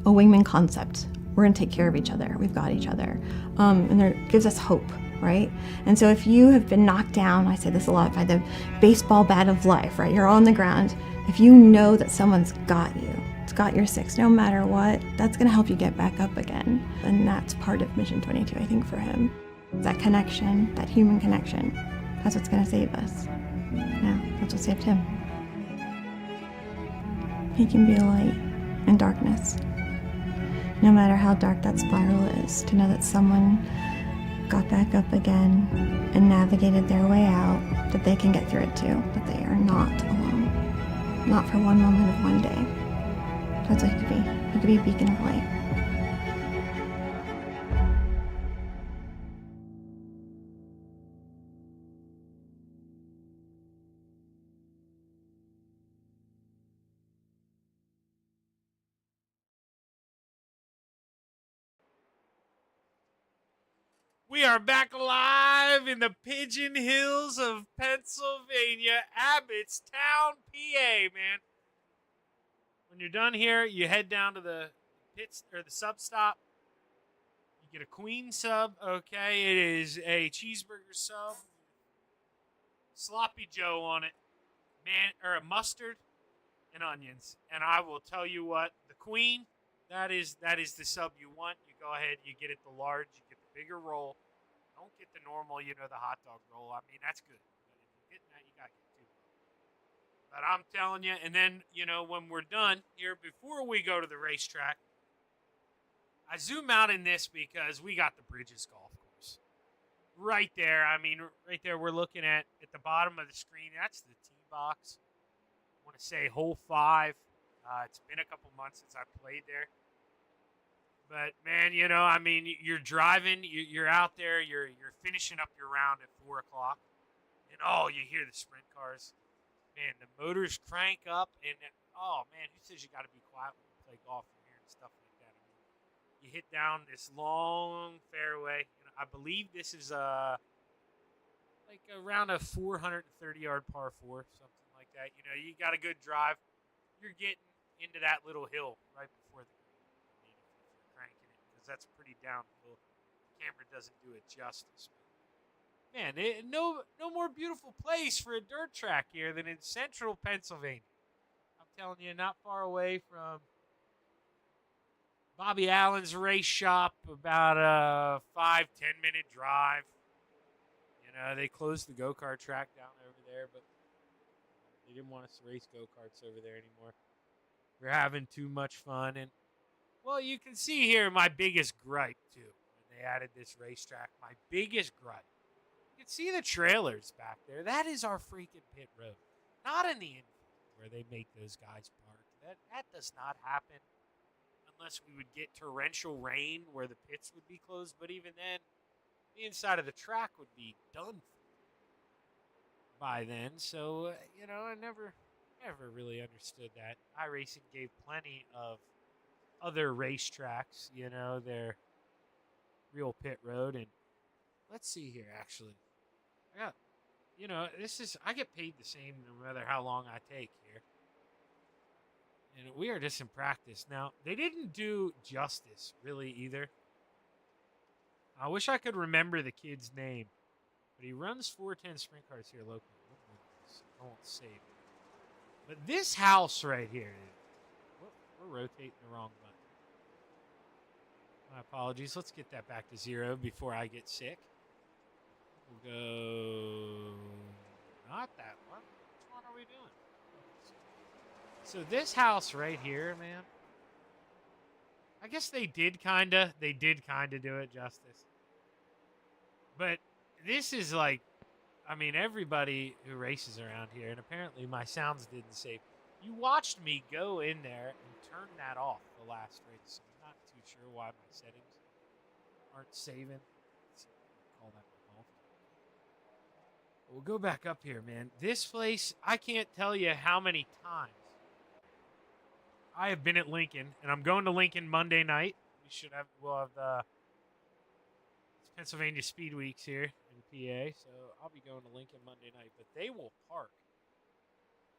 wingman concept. We're going to take care of each other. We've got each other. And it gives us hope, right? And so if you have been knocked down, I say this a lot, by the baseball bat of life, right? You're on the ground. If you know that someone's got you, it's got your six, no matter what, that's going to help you get back up again. And that's part of Mission 22, I think, for him. That connection, that human connection, that's what's going to save us. Yeah, that's what saved him. He can be a light in darkness. No matter how dark that spiral is, to know that someone got back up again and navigated their way out, that they can get through it too, that they are not alone. Not for one moment of one day. That's what he could be. He could be a beacon of light. We are back alive in the Pigeon Hills of Pennsylvania, Abbottstown, PA, man. When you're done here, you head down to the pits or the sub stop. You get a queen sub, okay? It is a cheeseburger sub, sloppy Joe on it, man, or a mustard and onions. And I will tell you what, the queen, that is the sub you want. You go ahead, you get it the large, you get the bigger roll. Don't get the normal, the hot dog roll. I mean, that's good. But if you're getting that, you got to get two. But I'm telling you, and then, when we're done here, before we go to the racetrack, I zoom out in this because we got the Bridges Golf Course. Right there. I mean, right there we're looking at the bottom of the screen. That's the tee box. I want to say hole 5. It's been a couple months since I played there. But, man, you're driving, you're out there, you're finishing up your round at 4 o'clock, and, you hear the sprint cars. Man, the motors crank up, and, man, who says you got to be quiet when you play golf from here and stuff like that? I mean, you hit down this long fairway. I believe this is around a 430-yard par 4, something like that. You got a good drive. You're getting into that little hill right before the that's pretty downhill. The camera doesn't do it justice. Man, no more beautiful place for a dirt track here than in central Pennsylvania. I'm telling you, not far away from Bobby Allen's race shop, about a 5-10 minute drive. They closed the go-kart track down over there, but they didn't want us to race go-karts over there anymore. We're having too much fun, and well, you can see here my biggest gripe, too, when they added this racetrack. My biggest gripe. You can see the trailers back there. That is our freaking pit road. Not in the infield where they make those guys park. That does not happen unless we would get torrential rain where the pits would be closed. But even then, the inside of the track would be done by then. So, I never really understood that. iRacing gave plenty of other racetracks, their real pit road. And let's see here, actually. I get paid the same no matter how long I take here. And we are just in practice. Now, they didn't do justice, really, either. I wish I could remember the kid's name. But he runs 410 sprint cars here locally. I won't save it. But this house right here, we're rotating the wrong button. My apologies. Let's get that back to 0 before I get sick. We'll go... Not that one. Which one are we doing? So this house right here, man. I guess they did kind of do it justice. But this is like, everybody who races around here, and apparently my sounds didn't save. You watched me go in there and turn that off the last race. So I'm not too sure why my settings aren't saving. Let's see if I can call that off. We'll go back up here, man. This place, I can't tell you how many times I have been at Lincoln, and I'm going to Lincoln Monday night. We we'll have the Pennsylvania Speed Weeks here in PA, so I'll be going to Lincoln Monday night. But they will park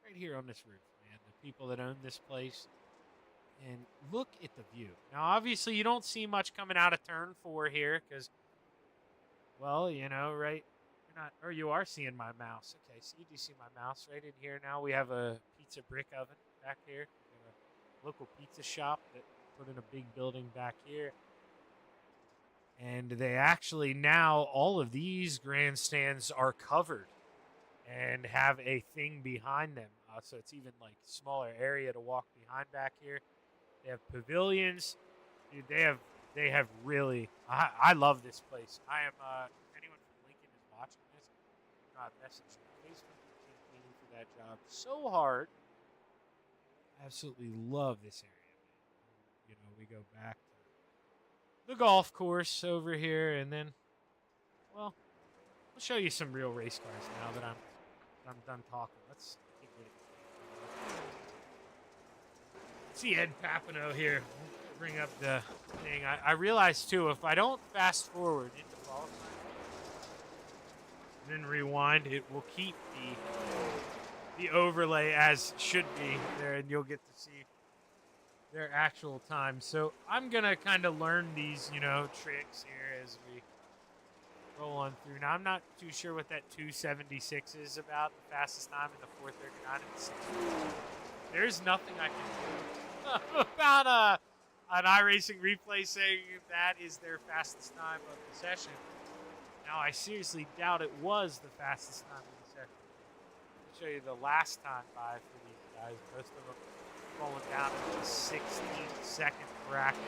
right here on this roof, man. The people that own this place. And look at the view. Now, obviously, you don't see much coming out of turn 4 here because, well, you know, right? You're not, or you are seeing my mouse. Okay, so you do see my mouse right in here. Now we have a pizza brick oven back here. We have a local pizza shop that put in a big building back here. And they actually now, all of these grandstands are covered and have a thing behind them. So it's even like smaller area to walk behind back here. They have pavilions. Dude, they have really, I love this place. I am, if anyone from Lincoln is watching this, I've messaged Facebook campaigning for that job so hard. I absolutely love this area, man. You know, we go back to the golf course over here, and then, well, I'll show you some real race cars now that I'm done talking. Let's get rid of it. See Ed Papineau here. Bring up the thing. I realized too, if I don't fast forward into qualifying and then rewind, it will keep the overlay as should be there, and you'll get to see their actual time. So I'm gonna kind of learn these, you know, tricks here as we roll on through. Now I'm not too sure what that 276 is about, the fastest time in the 439 and the 6. There's nothing I can do about an iRacing replay saying that is their fastest time of the session. Now I seriously doubt it was the fastest time of the session. I'll show you the last time by for these guys. Most of them rolling down into the 16-second bracket.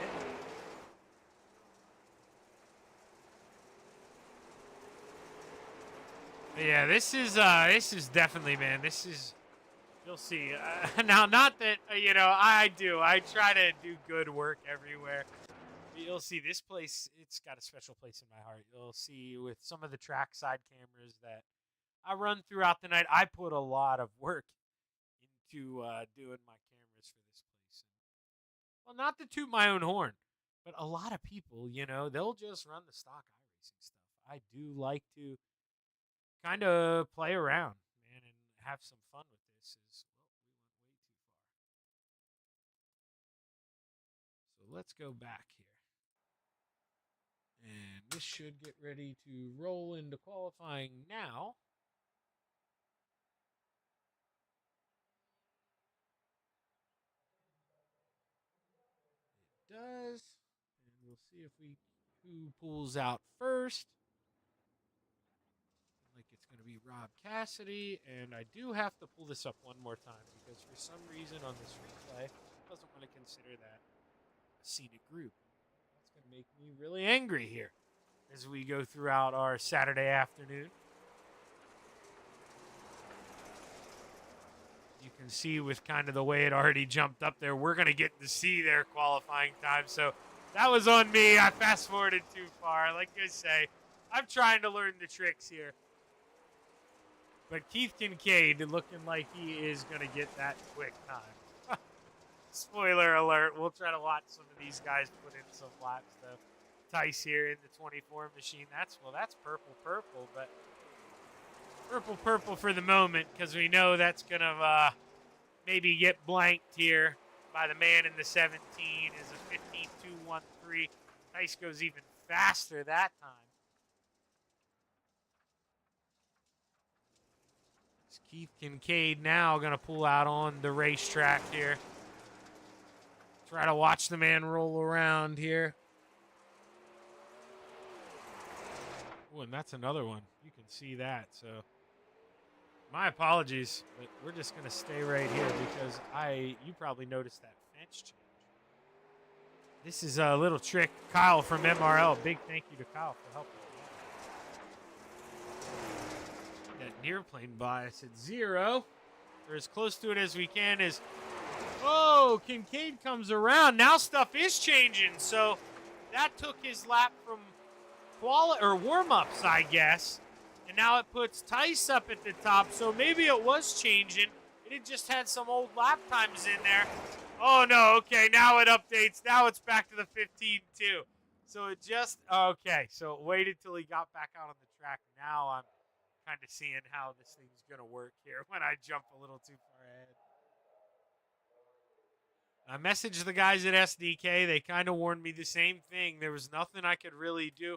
But yeah, this is definitely, man. This is, you'll see. Now, not that you know, I try to do good work everywhere. But you'll see this place. It's got a special place in my heart. You'll see with some of the trackside cameras that I run throughout the night. I put a lot of work into doing my cameras for this place. Well, not to toot my own horn, but a lot of people, you know, they'll just run the stock iRacing stuff. I do like to kind of play around, man, and have some fun with this. We went way too far. So let's go back here. And this should get ready to roll into qualifying now. It does. And we'll see if who pulls out first. Like it's going to be Rob Cassidy, and I do have to pull this up one more time because for some reason on this replay, it doesn't want to consider that a seated group. That's going to make me really angry here as we go throughout our Saturday afternoon. You can see with kind of the way it already jumped up there, we're going to get to see their qualifying time. So that was on me. I fast forwarded too far. Like I say, I'm trying to learn the tricks here. But Keith Kincaid looking like he is going to get that quick time. Spoiler alert. We'll try to watch some of these guys put in some laps, though. Tice here in the 24 machine. That's purple, but purple for the moment because we know that's going to maybe get blanked here by the man in the 17 is a 15.213. Tice goes even faster that time. Keith Kincaid now going to pull out on the racetrack here. Try to watch the man roll around here. Oh, and that's another one. You can see that. So my apologies, but we're just going to stay right here because you probably noticed that fence change. This is a little trick. Kyle from MRL. Big thank you to Kyle for helping. That near plane bias at 0. We're as close to it as we can. Oh, Kincaid comes around. Now stuff is changing. So that took his lap from warm-ups, I guess. And now it puts Tice up at the top. So maybe it was changing. It just had some old lap times in there. Oh, no. Okay, now it updates. Now it's back to the 15-2. So it just, okay. So waited till he got back out on the track. Now I'm kind of seeing how this thing's going to work here when I jump a little too far ahead. I messaged the guys at SDK. They kind of warned me the same thing. There was nothing I could really do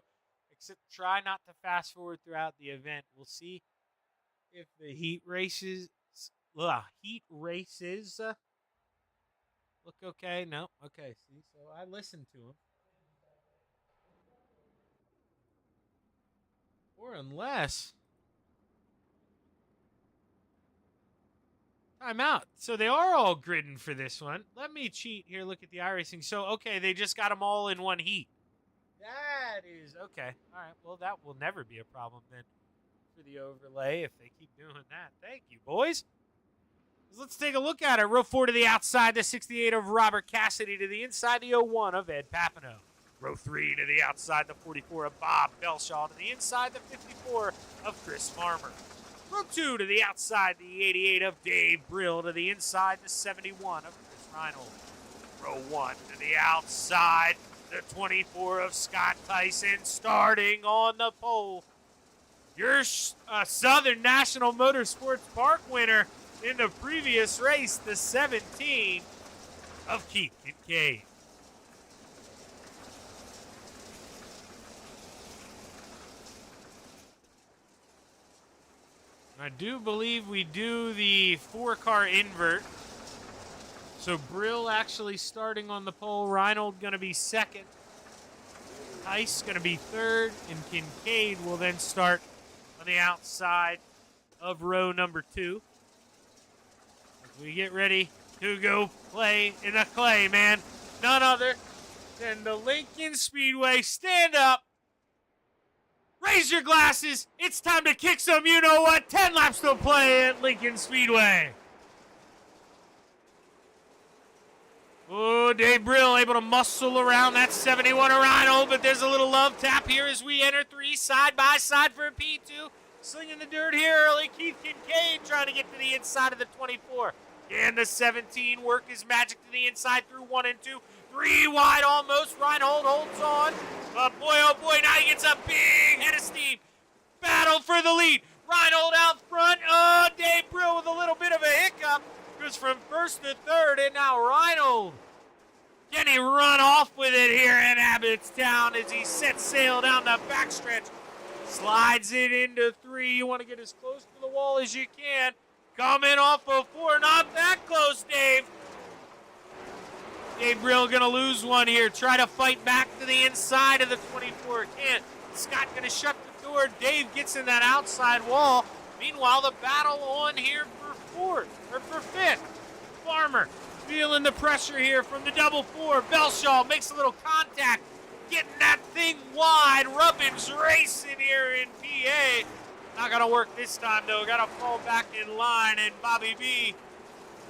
except try not to fast forward throughout the event. We'll see if the heat races look okay. No, okay. See, so I listened to him. Or unless time out. So they are all gridding for this one. Let me cheat here. Look at the iRacing. So, okay, they just got them all in one heat. That is okay. All right. Well, that will never be a problem then for the overlay if they keep doing that. Thank you, boys. Let's take a look at it. Row 4 to the outside, the 68 of Robert Cassidy to the inside, the 01 of Ed Papineau. Row 3 to the outside, the 44 of Bob Belshaw to the inside, the 54 of Chris Farmer. Row 2 to the outside, the 88 of Dave Brill to the inside, the 71 of Chris Reinhold. Row 1 to the outside, the 24 of Scott Tyson starting on the pole. Your Southern National Motorsports Park winner in the previous race, the 17 of Keith Kincaid. I do believe we do the 4-car invert. So Brill actually starting on the pole. Reinhold going to be second. Tice going to be third. And Kincaid will then start on the outside of row number 2. As we get ready to go play in the clay, man. None other than the Lincoln Speedway. Stand up. Raise your glasses. It's time to kick some you-know-what. 10 laps to play at Lincoln Speedway. Oh, Dave Brill able to muscle around that 71 of Reinhold, but there's a little love tap here as we enter 3 side by side for a P2. Slinging the dirt here early. Keith Kincaid trying to get to the inside of the 24. And the 17 work his magic to the inside through 1 and 2. 3 wide almost. Reinhold holds on. But boy, oh boy, now he gets a big head of steam. Battle for the lead. Reinhold out front. Oh, Dave Brill with a little bit of a hiccup. Goes from first to third, and now Reinhold. Can he run off with it here in Abbottstown as he sets sail down the backstretch? Slides it into 3. You want to get as close to the wall as you can. Coming off of 4. Not that close, Dave. Dave Brill going to lose one here. Try to fight back to the inside of the 24. Can't. Scott going to shut the door. Dave gets in that outside wall. Meanwhile, the battle on here for 5th. Farmer feeling the pressure here from the double 4. Belshaw makes a little contact. Getting that thing wide. Rubbins racing here in PA. Not going to work this time, though. Got to fall back in line, and Bobby B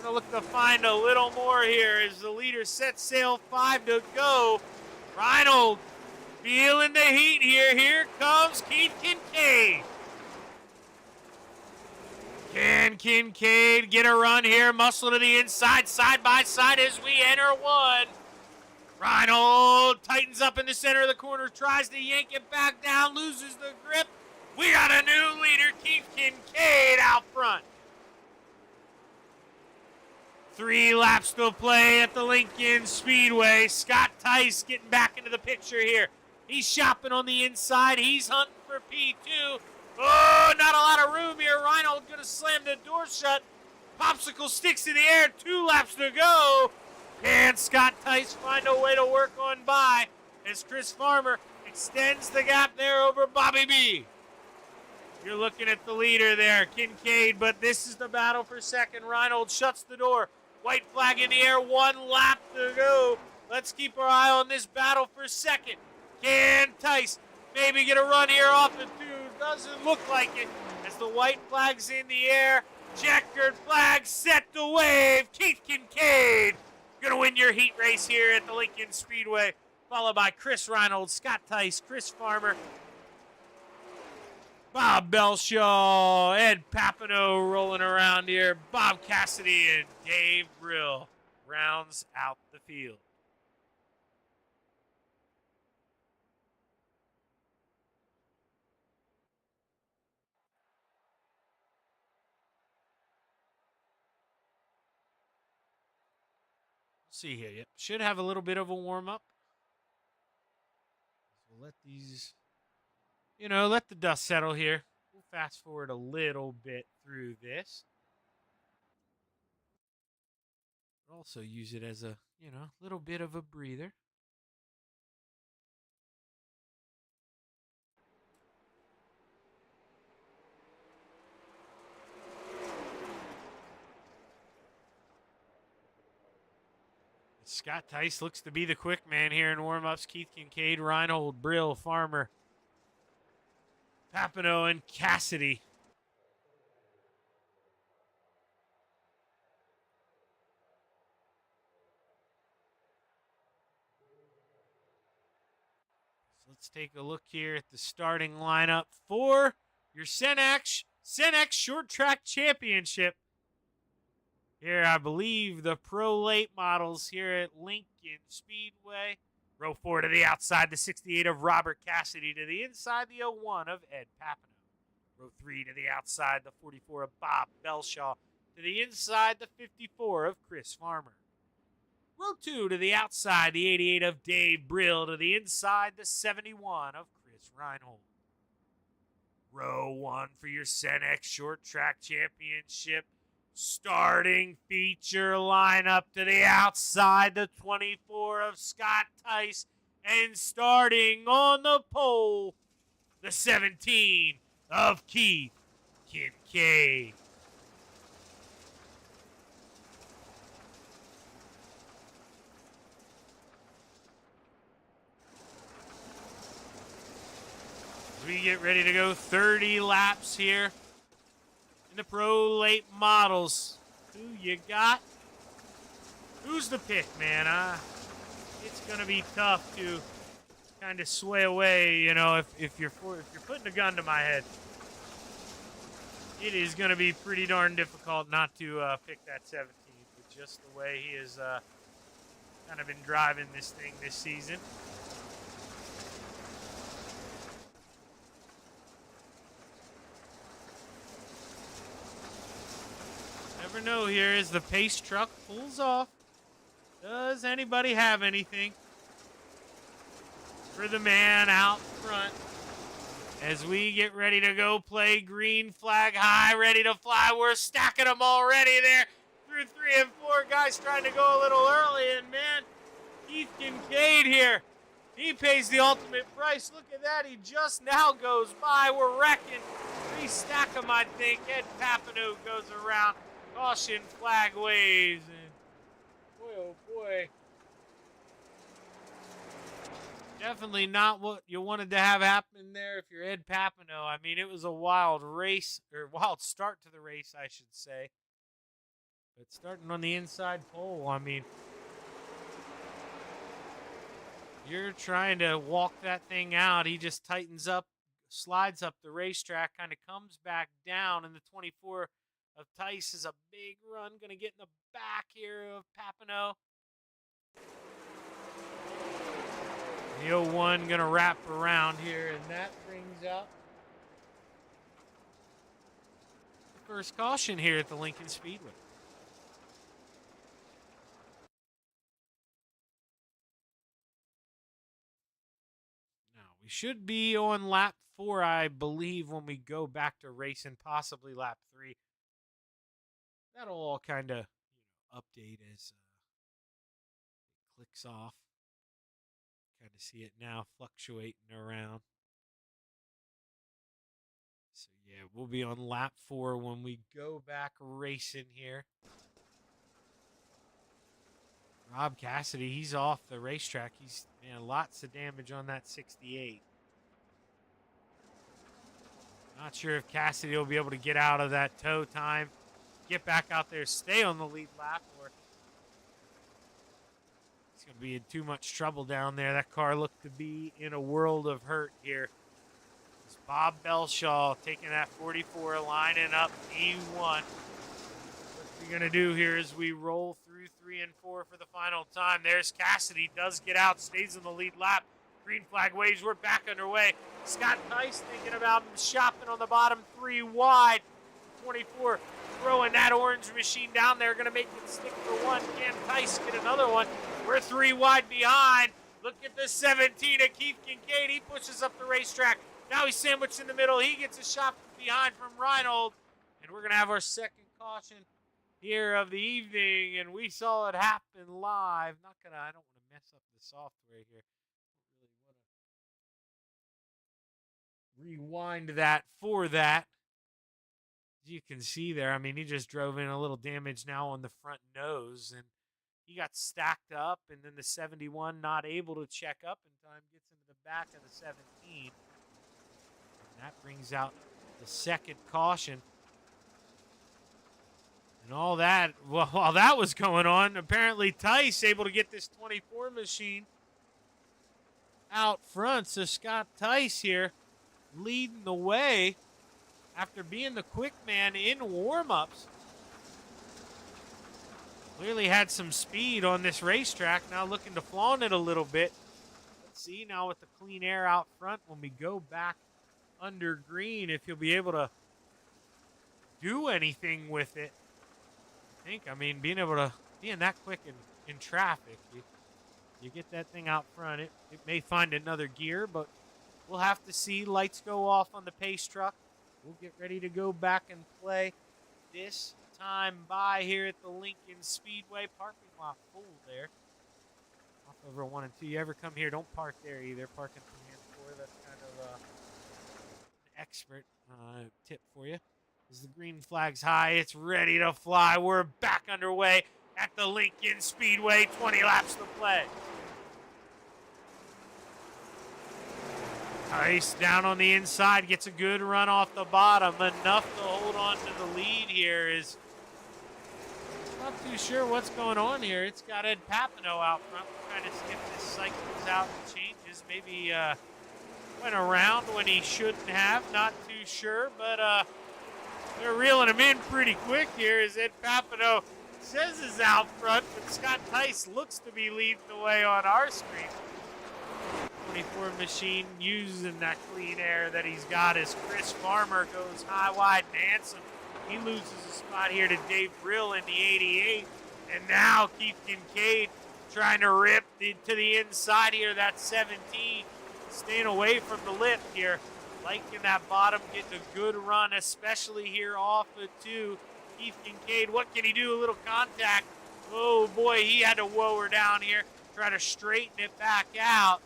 going to look to find a little more here as the leader sets sail. 5 to go. Reinhold feeling the heat here. Here comes Keith Kincaid. Can Kincaid get a run here? Muscle to the inside, side by side as we enter 1. Reinhold tightens up in the center of the corner, tries to yank it back down, loses the grip. We got a new leader, Keith Kincaid, out front. 3 laps to play at the Lincoln Speedway. Scott Tice getting back into the picture here. He's shopping on the inside. He's hunting for P2. Oh, not a lot of room here. Reinhold going to slam the door shut. Popsicle sticks in the air. 2 laps to go. Can Scott Tice find a way to work on by as Chris Farmer extends the gap there over Bobby B. You're looking at the leader there, Kincaid, but this is the battle for second. Reinhold shuts the door. White flag in the air. 1 lap to go. Let's keep our eye on this battle for second. Can Tice maybe get a run here off the 2? Doesn't look like it as the white flag's in the air. Checkered flag set to wave. Keith Kincaid going to win your heat race here at the Lincoln Speedway, followed by Chris Reinhold, Scott Tice, Chris Farmer, Bob Belshaw, Ed Papineau rolling around here, Bob Cassidy, and Dave Brill rounds out the field. See here. Yep. Should have a little bit of a warm up. So let these, let the dust settle here. We'll fast forward a little bit through this. Also use it as a, little bit of a breather. Scott Tice looks to be the quick man here in warm-ups. Keith Kincaid, Reinhold, Brill, Farmer, Papineau, and Cassidy. So let's take a look here at the starting lineup for your Senex Short Track Championship. Here, I believe the Pro Late models here at Lincoln Speedway. Row 4 to the outside, the 68 of Robert Cassidy. To the inside, the 01 of Ed Papineau. Row 3 to the outside, the 44 of Bob Belshaw. To the inside, the 54 of Chris Farmer. Row 2 to the outside, the 88 of Dave Brill. To the inside, the 71 of Chris Reinhold. Row 1 for your Senex Short Track Championship. Starting feature lineup to the outside, the 24 of Scott Tice. And starting on the pole, the 17 of Keith Kincaid. As we get ready to go 30 laps here in the Pro Late models. Who you got? Who's the pick, man? It's going to be tough to kind of sway away, if you're putting a gun to my head. It is going to be pretty darn difficult not to pick that 17th with just the way he has kind of been driving this thing this season. Never know here as the pace truck pulls off. Does anybody have anything for the man out front as we get ready to go play green flag high, ready to fly? We're stacking them already there through 3 and 4 guys trying to go a little early. And, man, Keith Kincaid here, he pays the ultimate price. Look at that. He just now goes by. We're wrecking. Restack him, I think. Ed Papineau goes around. Caution flag waves, and boy, oh boy. Definitely not what you wanted to have happen there if you're Ed Papineau. I mean, it was a wild race, or wild start to the race, I should say. But starting on the inside pole, I mean, you're trying to walk that thing out. He just tightens up, slides up the racetrack, kind of comes back down, and the 24 of Tice is a big run. Going to get in the back here of Papineau. The 01 going to wrap around here, and that brings up the first caution here at the Lincoln Speedway. Now, we should be on lap 4, I believe, when we go back to racing, possibly lap 3. That'll all kind of, update as it clicks off. Kind of see it now fluctuating around. So, yeah, we'll be on lap 4 when we go back racing here. Rob Cassidy, he's off the racetrack. He's, lots of damage on that 68. Not sure if Cassidy will be able to get out of that tow time, get back out there, stay on the lead lap, or he's going to be in too much trouble down there. That car looked to be in a world of hurt here. It's Bob Belshaw taking that 44, lining up E1. What we're going to do here is we roll through through 3 and 4 for the final time. There's Cassidy, does get out, stays in the lead lap. Green flag waves, we're back underway. Scott Tice thinking about shopping on the bottom 3 wide. 24 throwing that orange machine down there, going to make it stick for 1. Can Tice get another one? We're 3 wide behind. Look at the 17 of Keith Kincaid. He pushes up the racetrack. Now he's sandwiched in the middle. He gets a shot behind from Reinhold. And we're going to have our second caution here of the evening. And we saw it happen live. I don't want to mess up the software here. I don't really want to rewind that for that. As you can see there, I mean, he just drove in a little damage now on the front nose. And he got stacked up, and then the 71 not able to check up in time, gets into the back of the 17. And that brings out the second caution. And all that, well, while that was going on, apparently Tice able to get this 24 machine out front. So Scott Tice here leading the way after being the quick man in warm-ups. Clearly had some speed on this racetrack. Now looking to flaunt it a little bit. Let's see now with the clean air out front when we go back under green if he'll be able to do anything with it. I mean, being that quick in traffic, you get that thing out front. It may find another gear, but we'll have to see. Lights go off on the pace truck. We'll get ready to go back and play this time by here at the Lincoln Speedway. Parking lot full there. Off over 1 and 2. You ever come here, don't park there either. Park in 3 and 4. That's kind of an expert tip for you. As the green flag's high, it's ready to fly. We're back underway at the Lincoln Speedway. 20 laps to play. Tice down on the inside, gets a good run off the bottom. Enough to hold on to the lead here. Is not too sure what's going on here. It's got Ed Papineau out front. We're trying to see if this cycles out and changes. Maybe went around when he shouldn't have. Not too sure, but they're reeling him in pretty quick here as Ed Papineau says is out front, but Scott Tice looks to be leading the way on our screen. 24 machine using that clean air that he's got as Chris Farmer goes high, wide, and handsome. He loses a spot here to Dave Brill in the 88. And now Keith Kincaid trying to rip to the inside here, that 17. Staying away from the lift here. Liking that bottom, getting a good run, especially here off of 2. Keith Kincaid, what can he do? A little contact. Oh boy, he had to whoa her down here. Try to straighten it back out.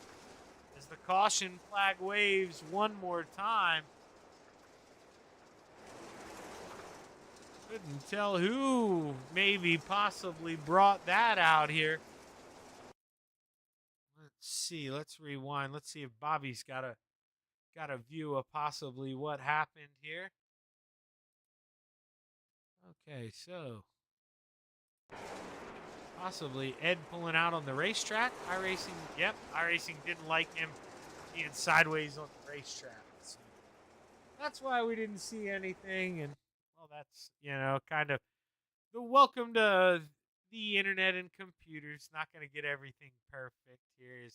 The caution flag waves one more time. Couldn't tell who maybe possibly brought that out here. Let's see. Let's rewind. Let's see if Bobby's got a view of possibly what happened here. Okay, so possibly Ed pulling out on the racetrack. iRacing, yep, iRacing didn't like him being sideways on the racetrack. So that's why we didn't see anything. And, well, that's, kind of the welcome to the internet and computers. Not going to get everything perfect here.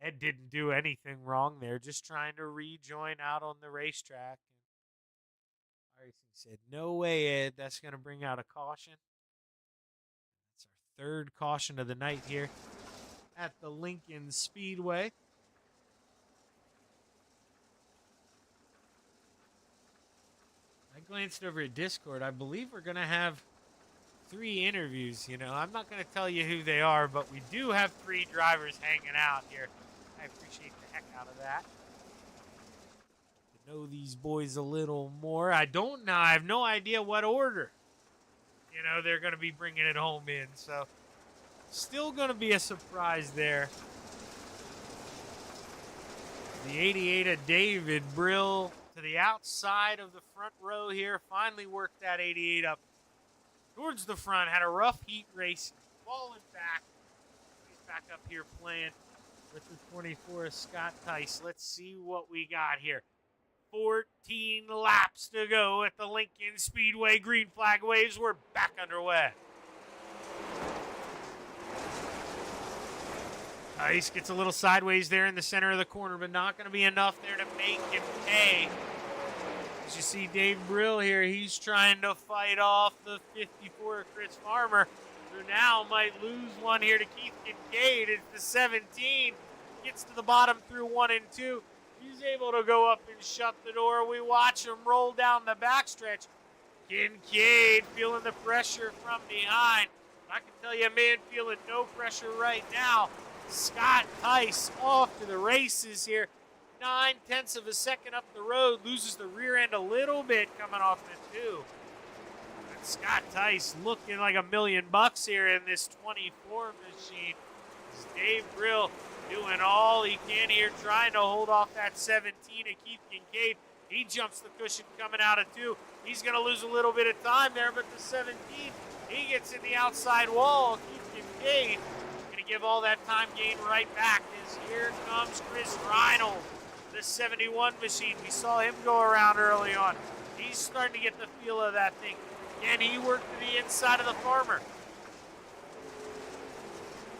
Ed didn't do anything wrong there, just trying to rejoin out on the racetrack. And iRacing said, no way, Ed, that's going to bring out a caution. Third caution of the night here at the Lincoln Speedway. I glanced over at Discord. I believe we're going to have 3 interviews. I'm not going to tell you who they are, but we do have 3 drivers hanging out here. I appreciate the heck out of that. To know these boys a little more. I have no idea what order they're going to be bringing it home in. So, still going to be a surprise there. The 88 of David Brill to the outside of the front row here. Finally worked that 88 up towards the front. Had a rough heat race. Falling back. He's back up here playing with the 24 of Scott Tice. Let's see what we got here. 14 laps to go at the Lincoln Speedway. Green flag waves. We're back underway. Tice gets a little sideways there in the center of the corner, but not going to be enough there to make him pay. As you see Dave Brill here, he's trying to fight off the 54 Chris Farmer, who now might lose one here to Keith Kincaid. It's the 17. Gets to the bottom through 1 and 2. He's able to go up and shut the door. We watch him roll down the backstretch. Kincaid feeling the pressure from behind. I can tell you a man feeling no pressure right now. Scott Tice off to the races here. 9/10 of a second up the road. Loses the rear end a little bit coming off the 2. And Scott Tice looking like $1 million here in this 24 machine. It's Dave Brill doing all he can here, trying to hold off that 17 of Keith Kincaid. He jumps the cushion coming out of 2. He's going to lose a little bit of time there, but the 17, he gets in the outside wall. Keith Kincaid going to give all that time gain right back as here comes Chris Reinhold, the 71 machine. We saw him go around early on. He's starting to get the feel of that thing. Again, he worked to the inside of the Farmer.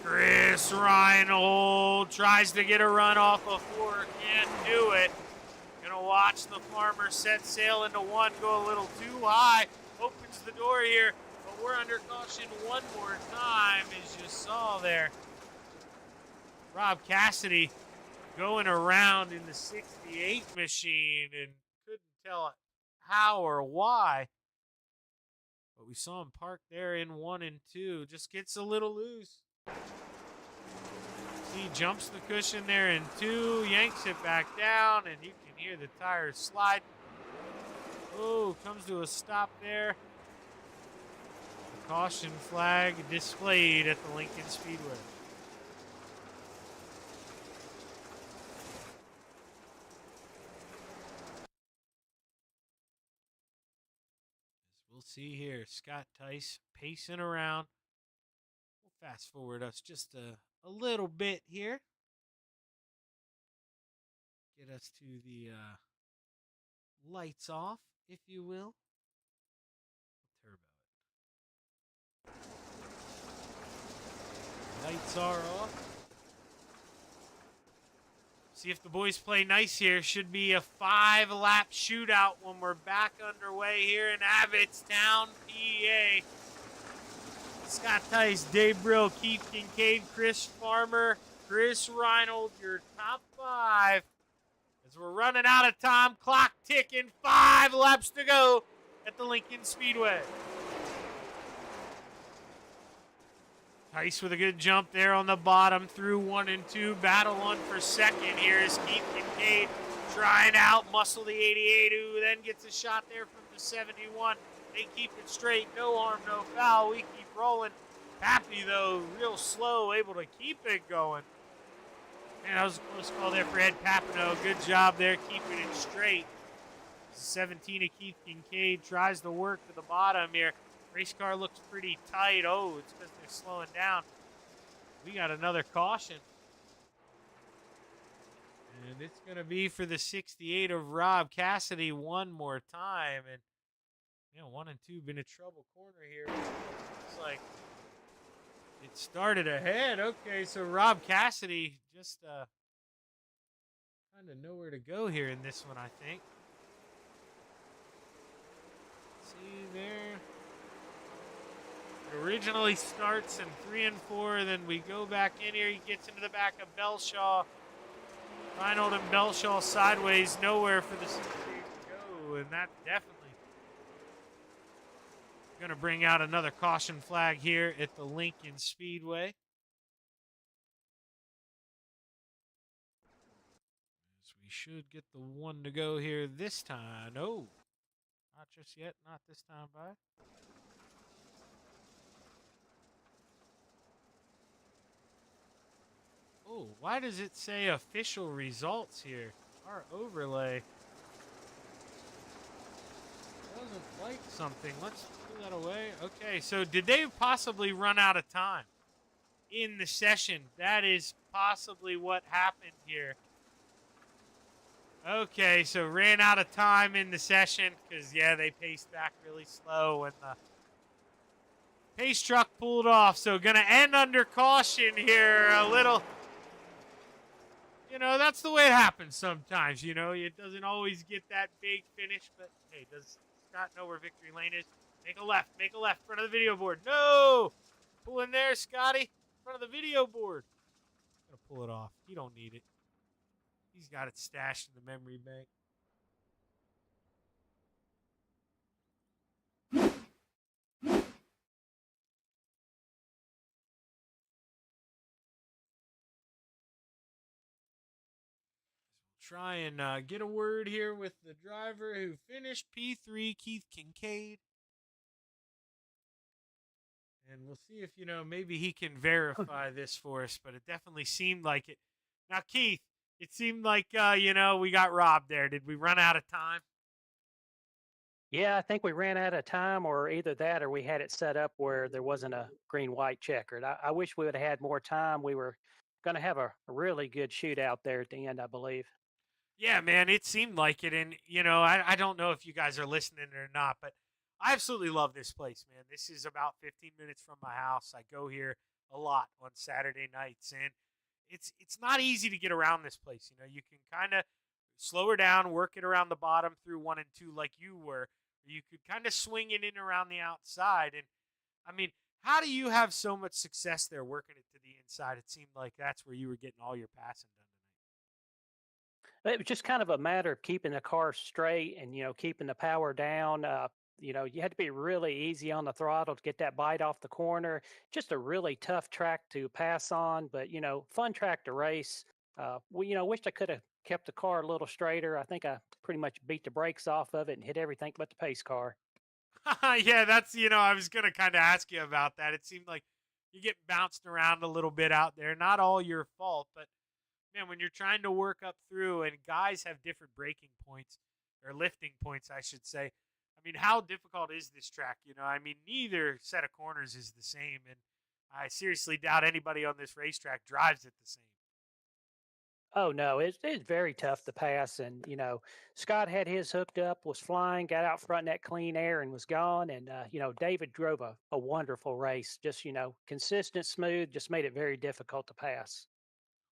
Chris Reinhold tries to get a run off of 4, can't do it. Gonna watch the Farmer set sail into 1, go a little too high, opens the door here, but we're under caution one more time, as you saw there. Rob Cassidy going around in the 68 machine and couldn't tell how or why. But we saw him park there in 1 and 2, just gets a little loose. He jumps the cushion there in 2, yanks it back down, and you can hear the tires slide. Oh, comes to a stop there. The caution flag displayed at the Lincoln Speedway. As we'll see here, Scott Tice pacing around. We'll fast forward us just a little bit here. Get us to the lights off, if you will. Turbo it. Lights are off. See if the boys play nice here. Should be a 5-lap shootout when we're back underway here in Abbottstown, PA. Scott Tice, Dave Brill, Keith Kincaid, Chris Farmer, Chris Reinhold, your top 5. As we're running out of time, clock ticking, 5 laps to go at the Lincoln Speedway. Tice with a good jump there on the bottom through 1 and 2. Battle on for second here is Keith Kincaid trying out muscle the 88, who then gets a shot there from the 71. They keep it straight, no harm, no foul. We keep rolling. Pappy, though, real slow, able to keep it going. Man, that was a close call there for Ed Papineau. Good job there, keeping it straight. 17 of Keith Kincaid tries to work to the bottom here. Race car looks pretty tight. Oh, it's because they're slowing down. We got another caution. And it's going to be for the 68 of Rob Cassidy one more time. And, 1 and 2 been a trouble corner here. Looks like it started ahead. Okay, so Rob Cassidy just kind of nowhere to go here in this one, I think. See there. It originally starts in 3 and 4, then we go back in here. He gets into the back of Belshaw. Reinhold and Belshaw sideways, nowhere for the 68 to go, and that definitely going to bring out another caution flag here at the Lincoln Speedway. So we should get the 1 to go here this time. No, not just yet, not this time by. Oh, why does it say official results here? Our overlay doesn't like something. Let's pull that away. Okay, so did they possibly run out of time in the session? That is possibly what happened here. Okay, so ran out of time in the session because, yeah, they paced back really slow when the pace truck pulled off. So going to end under caution here. A little that's the way it happens sometimes. It doesn't always get that big finish, but hey, does Scott know where victory lane is? Make a left, front of the video board. No! Pull in there, Scotty, front of the video board. Gonna pull it off. He don't need it. He's got it stashed in the memory bank. Try and get a word here with the driver who finished P3, Keith Kincaid. And we'll see if, maybe he can verify this for us, but it definitely seemed like it. Now, Keith, it seemed like, we got robbed there. Did we run out of time? Yeah, I think we ran out of time, or either that or we had it set up where there wasn't a green-white checkered. I wish we would have had more time. We were going to have a really good shootout there at the end, I believe. Yeah, man, it seemed like it. And, I don't know if you guys are listening or not, but I absolutely love this place, man. This is about 15 minutes from my house. I go here a lot on Saturday nights, and it's not easy to get around this place. You can kind of slow her down, work it around the bottom through 1 and 2 like you were. Or you could kind of swing it in around the outside. And, I mean, how do you have so much success there working it to the inside? It seemed like that's where you were getting all your passing done tonight. It was just kind of a matter of keeping the car straight and, keeping the power down. You had to be really easy on the throttle to get that bite off the corner. Just a really tough track to pass on, but, fun track to race. Wished I could have kept the car a little straighter. I think I pretty much beat the brakes off of it and hit everything but the pace car. Yeah, that's, I was going to kind of ask you about that. It seemed like you get bounced around a little bit out there. Not all your fault, but man, when you're trying to work up through and guys have different braking points or lifting points, I should say. I mean, how difficult is this track? Neither set of corners is the same. And I seriously doubt anybody on this racetrack drives it the same. Oh no, it's very tough to pass, and Scott had his hooked up, was flying, got out front in that clean air, and was gone. And David drove a wonderful race, just consistent, smooth, just made it very difficult to pass.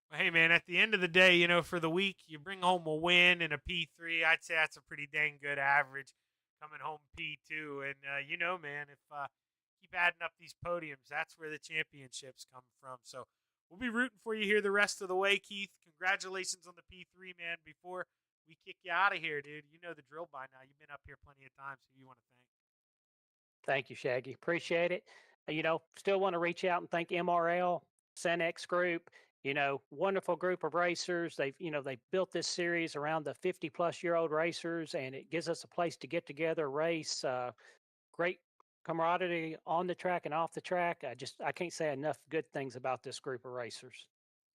Well, hey man, at the end of the day, for the week, you bring home a win and a P3. I'd say that's a pretty dang good average. Coming home P2, and man, if keep adding up these podiums, that's where the championships come from. So we'll be rooting for you here the rest of the way, Keith. Congratulations on the P3, man. Before we kick you out of here, dude, you know the drill by now. You've been up here plenty of times, so you want to thank. Thank you, Shaggy. Appreciate it. Still want to reach out and thank MRL, Senex Group. Wonderful group of racers. They've built this series around the 50-plus-year-old racers, and it gives us a place to get together, race. Great camaraderie on the track and off the track. I can't say enough good things about this group of racers.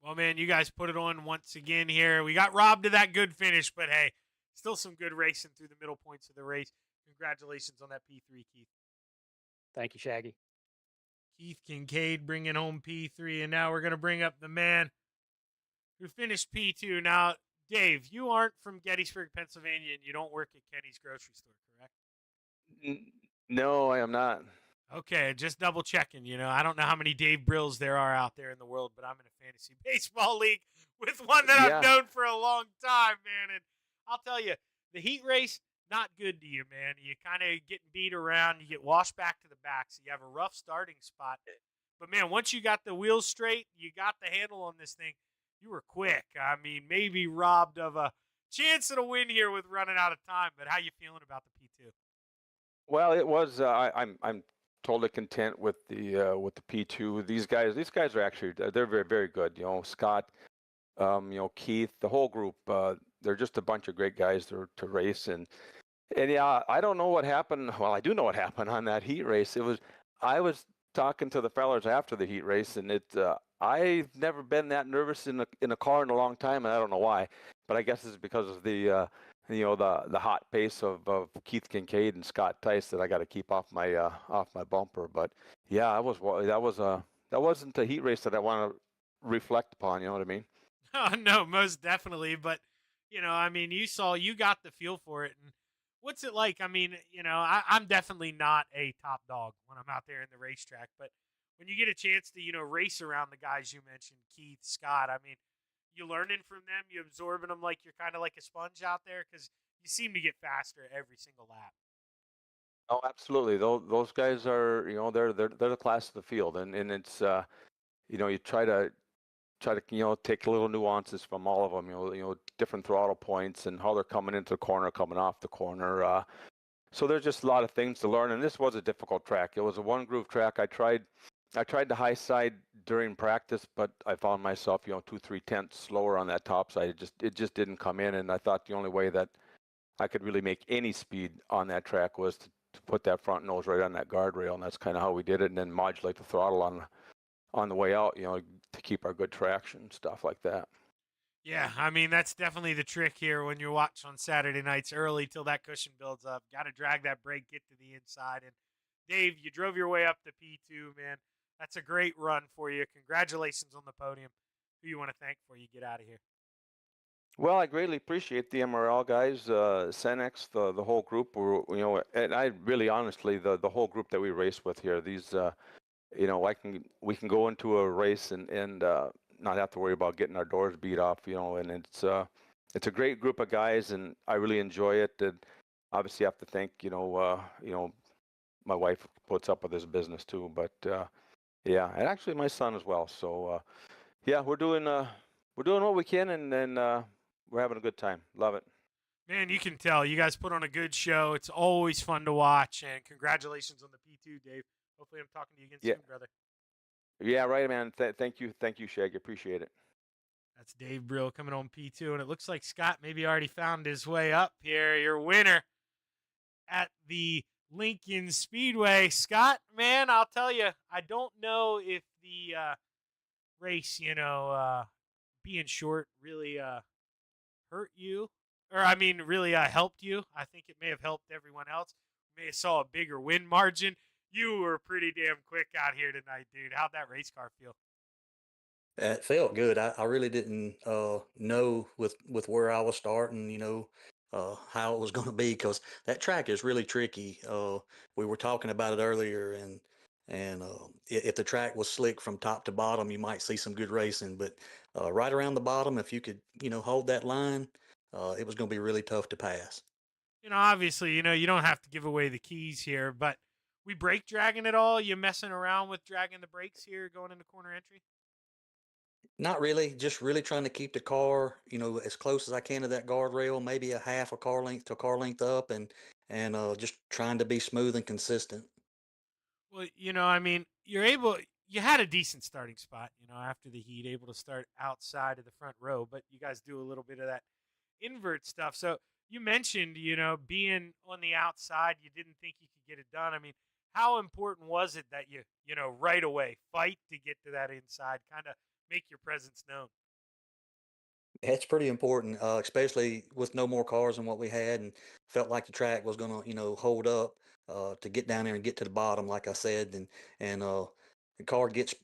Well, man, you guys put it on once again here. We got robbed of that good finish, but hey, still some good racing through the middle points of the race. Congratulations on that P3, Keith. Thank you, Shaggy. Keith Kincaid bringing home P3, and now we're going to bring up the man who finished P2. Now, Dave, you aren't from Gettysburg, Pennsylvania, and you don't work at Kenny's grocery store, correct? No, I am not. Okay, just double checking. I don't know how many Dave Brills there are out there in the world, but I'm in a fantasy baseball league with one that I've known for a long time, man. And I'll tell you, the heat race, not good to you, man. You kind of getting beat around. You get washed back to the back, so you have a rough starting spot. But, man, once you got the wheels straight, you got the handle on this thing, you were quick. I mean, maybe robbed of a chance at a win here with running out of time, but how you feeling about the P2? Well, it was. I'm totally content with the P2. These guys are actually they're very, very good. Scott, Keith, the whole group. They're just a bunch of great guys to race, and yeah, I don't know what happened. Well, I do know what happened on that heat race. I was talking to the fellas after the heat race, and I've never been that nervous in a car in a long time, and I don't know why, but I guess it's because of the hot pace of Keith Kincaid and Scott Tice that I got to keep off my bumper. But yeah, that wasn't a heat race that I want to reflect upon. You know what I mean? Oh, no, most definitely. But you got the feel for it. And what's it like? I mean, I'm definitely not a top dog when I'm out there in the racetrack. But when you get a chance to race around the guys you mentioned, Keith, Scott, I mean, you learning from them? You absorbing them like you're kind of like a sponge out there? Because you seem to get faster every single lap. Oh, absolutely. Those guys are, they're the class of the field, and it's you try to take little nuances from all of them. Different throttle points and how they're coming into the corner, coming off the corner. So there's just a lot of things to learn, and this was a difficult track. It was a one groove track. I tried the high side during practice, but I found myself 2-3 tenths slower on that top side. It just didn't come in, and I thought the only way that I could really make any speed on that track was to put that front nose right on that guardrail, and that's kind of how we did it, and then modulate the throttle on the way out, to keep our good traction, stuff like that. Yeah, I mean, that's definitely the trick here when you watch on Saturday nights early till that cushion builds up. Got to drag that brake, get to the inside. And Dave, you drove your way up to P2, man. That's a great run for you. Congratulations on the podium. Who you want to thank before you get out of here? Well, I greatly appreciate the MRL guys, Senex, the whole group. And I really, honestly, the whole group that we race with here. These, we can go into a race and not have to worry about getting our doors beat off. And it's a great group of guys, and I really enjoy it. And obviously, I have to thank my wife puts up with this business too. But yeah, and actually my son as well. So yeah, we're doing what we can, and then we're having a good time. Love it. Man, you can tell you guys put on a good show. It's always fun to watch, and congratulations on the P2, Dave. Hopefully I'm talking to you again soon, brother. Yeah, right, man. Thank you, Shaggy. Appreciate it. That's Dave Brill coming on P2, and it looks like Scott maybe already found his way up here. Your winner at the Lincoln Speedway. Scott, man, I'll tell you, I don't know if the race, being short really hurt you, or I mean, really helped you. I think it may have helped everyone else. You may have saw a bigger win margin. You were pretty damn quick out here tonight, dude. How'd that race car feel? It felt good. I really didn't know with where I was starting, how it was going to be, because that track is really tricky. We were talking about it earlier, and if the track was slick from top to bottom, you might see some good racing. But right around the bottom, if you could, hold that line, it was going to be really tough to pass. Obviously, you don't have to give away the keys here, but we brake dragging it all. You messing around with dragging the brakes here going into corner entry? Not really, just really trying to keep the car, as close as I can to that guardrail, maybe a half a car length to a car length up, and just trying to be smooth and consistent. Well, I mean, you had a decent starting spot, after the heat, able to start outside of the front row, but you guys do a little bit of that invert stuff. So you mentioned, being on the outside, you didn't think you could get it done. I mean, how important was it that you right away fight to get to that inside, kind of make your presence known? It's pretty important, especially with no more cars than what we had, and felt like the track was gonna, hold up to get down there and get to the bottom, like I said, and the car it's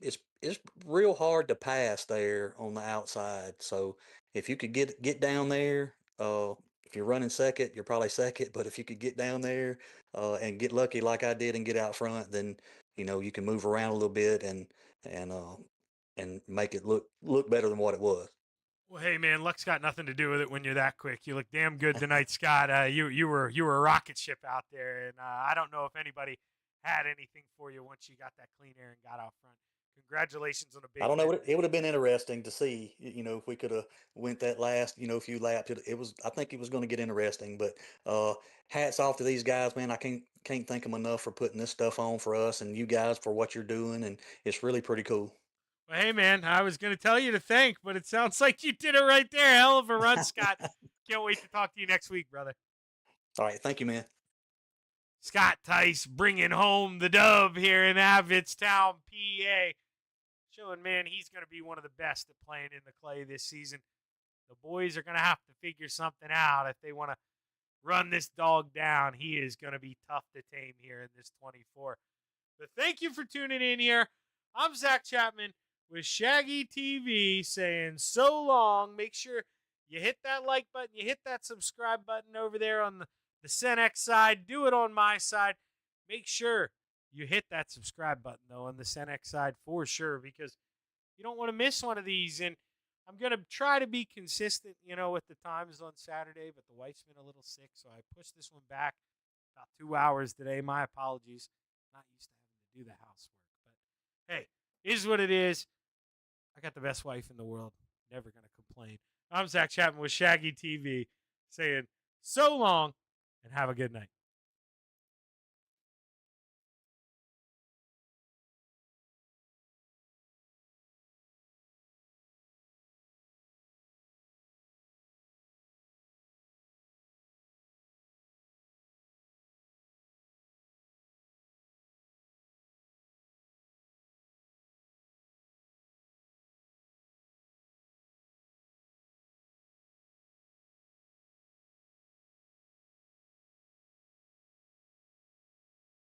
real hard to pass there on the outside. So if you could get down there, if you're running second, you're probably second. But if you could get down there and get lucky like I did and get out front, then you can move around a little bit and uh, and make it look better than what it was. Well, hey man, luck's got nothing to do with it when you're that quick. You look damn good tonight, Scott. You were a rocket ship out there, and I don't know if anybody had anything for you once you got that clean air and got out front. Congratulations on a big I don't know. win. It would have been interesting to see, if we could have went that last, few laps. It was. I think it was going to get interesting. But hats off to these guys, man. I can't thank them enough for putting this stuff on for us and you guys for what you're doing, and it's really pretty cool. Well, hey man, I was going to tell you to thank, but it sounds like you did it right there. Hell of a run, Scott. Can't wait to talk to you next week, brother. All right, thank you, man. Scott Tice bringing home the dub here in Abbottstown, PA. Showing, man, he's going to be one of the best at playing in the clay this season. The boys are going to have to figure something out if they want to run this dog down. He is going to be tough to tame here in this 24. But thank you for tuning in here. I'm Zach Chapman with ShaggyTV saying so long. Make sure you hit that like button. You hit that subscribe button over there on the Senex side. Do it on my side. Make sure you hit that subscribe button, though, on the Senex side for sure, because you don't want to miss one of these. And I'm going to try to be consistent, with the times on Saturday, but the wife's been a little sick, so I pushed this one back about 2 hours today. My apologies. Not used to having to do the housework. But, hey, is what it is. I got the best wife in the world. Never going to complain. I'm Zach Chapman with Shaggy TV saying so long and have a good night.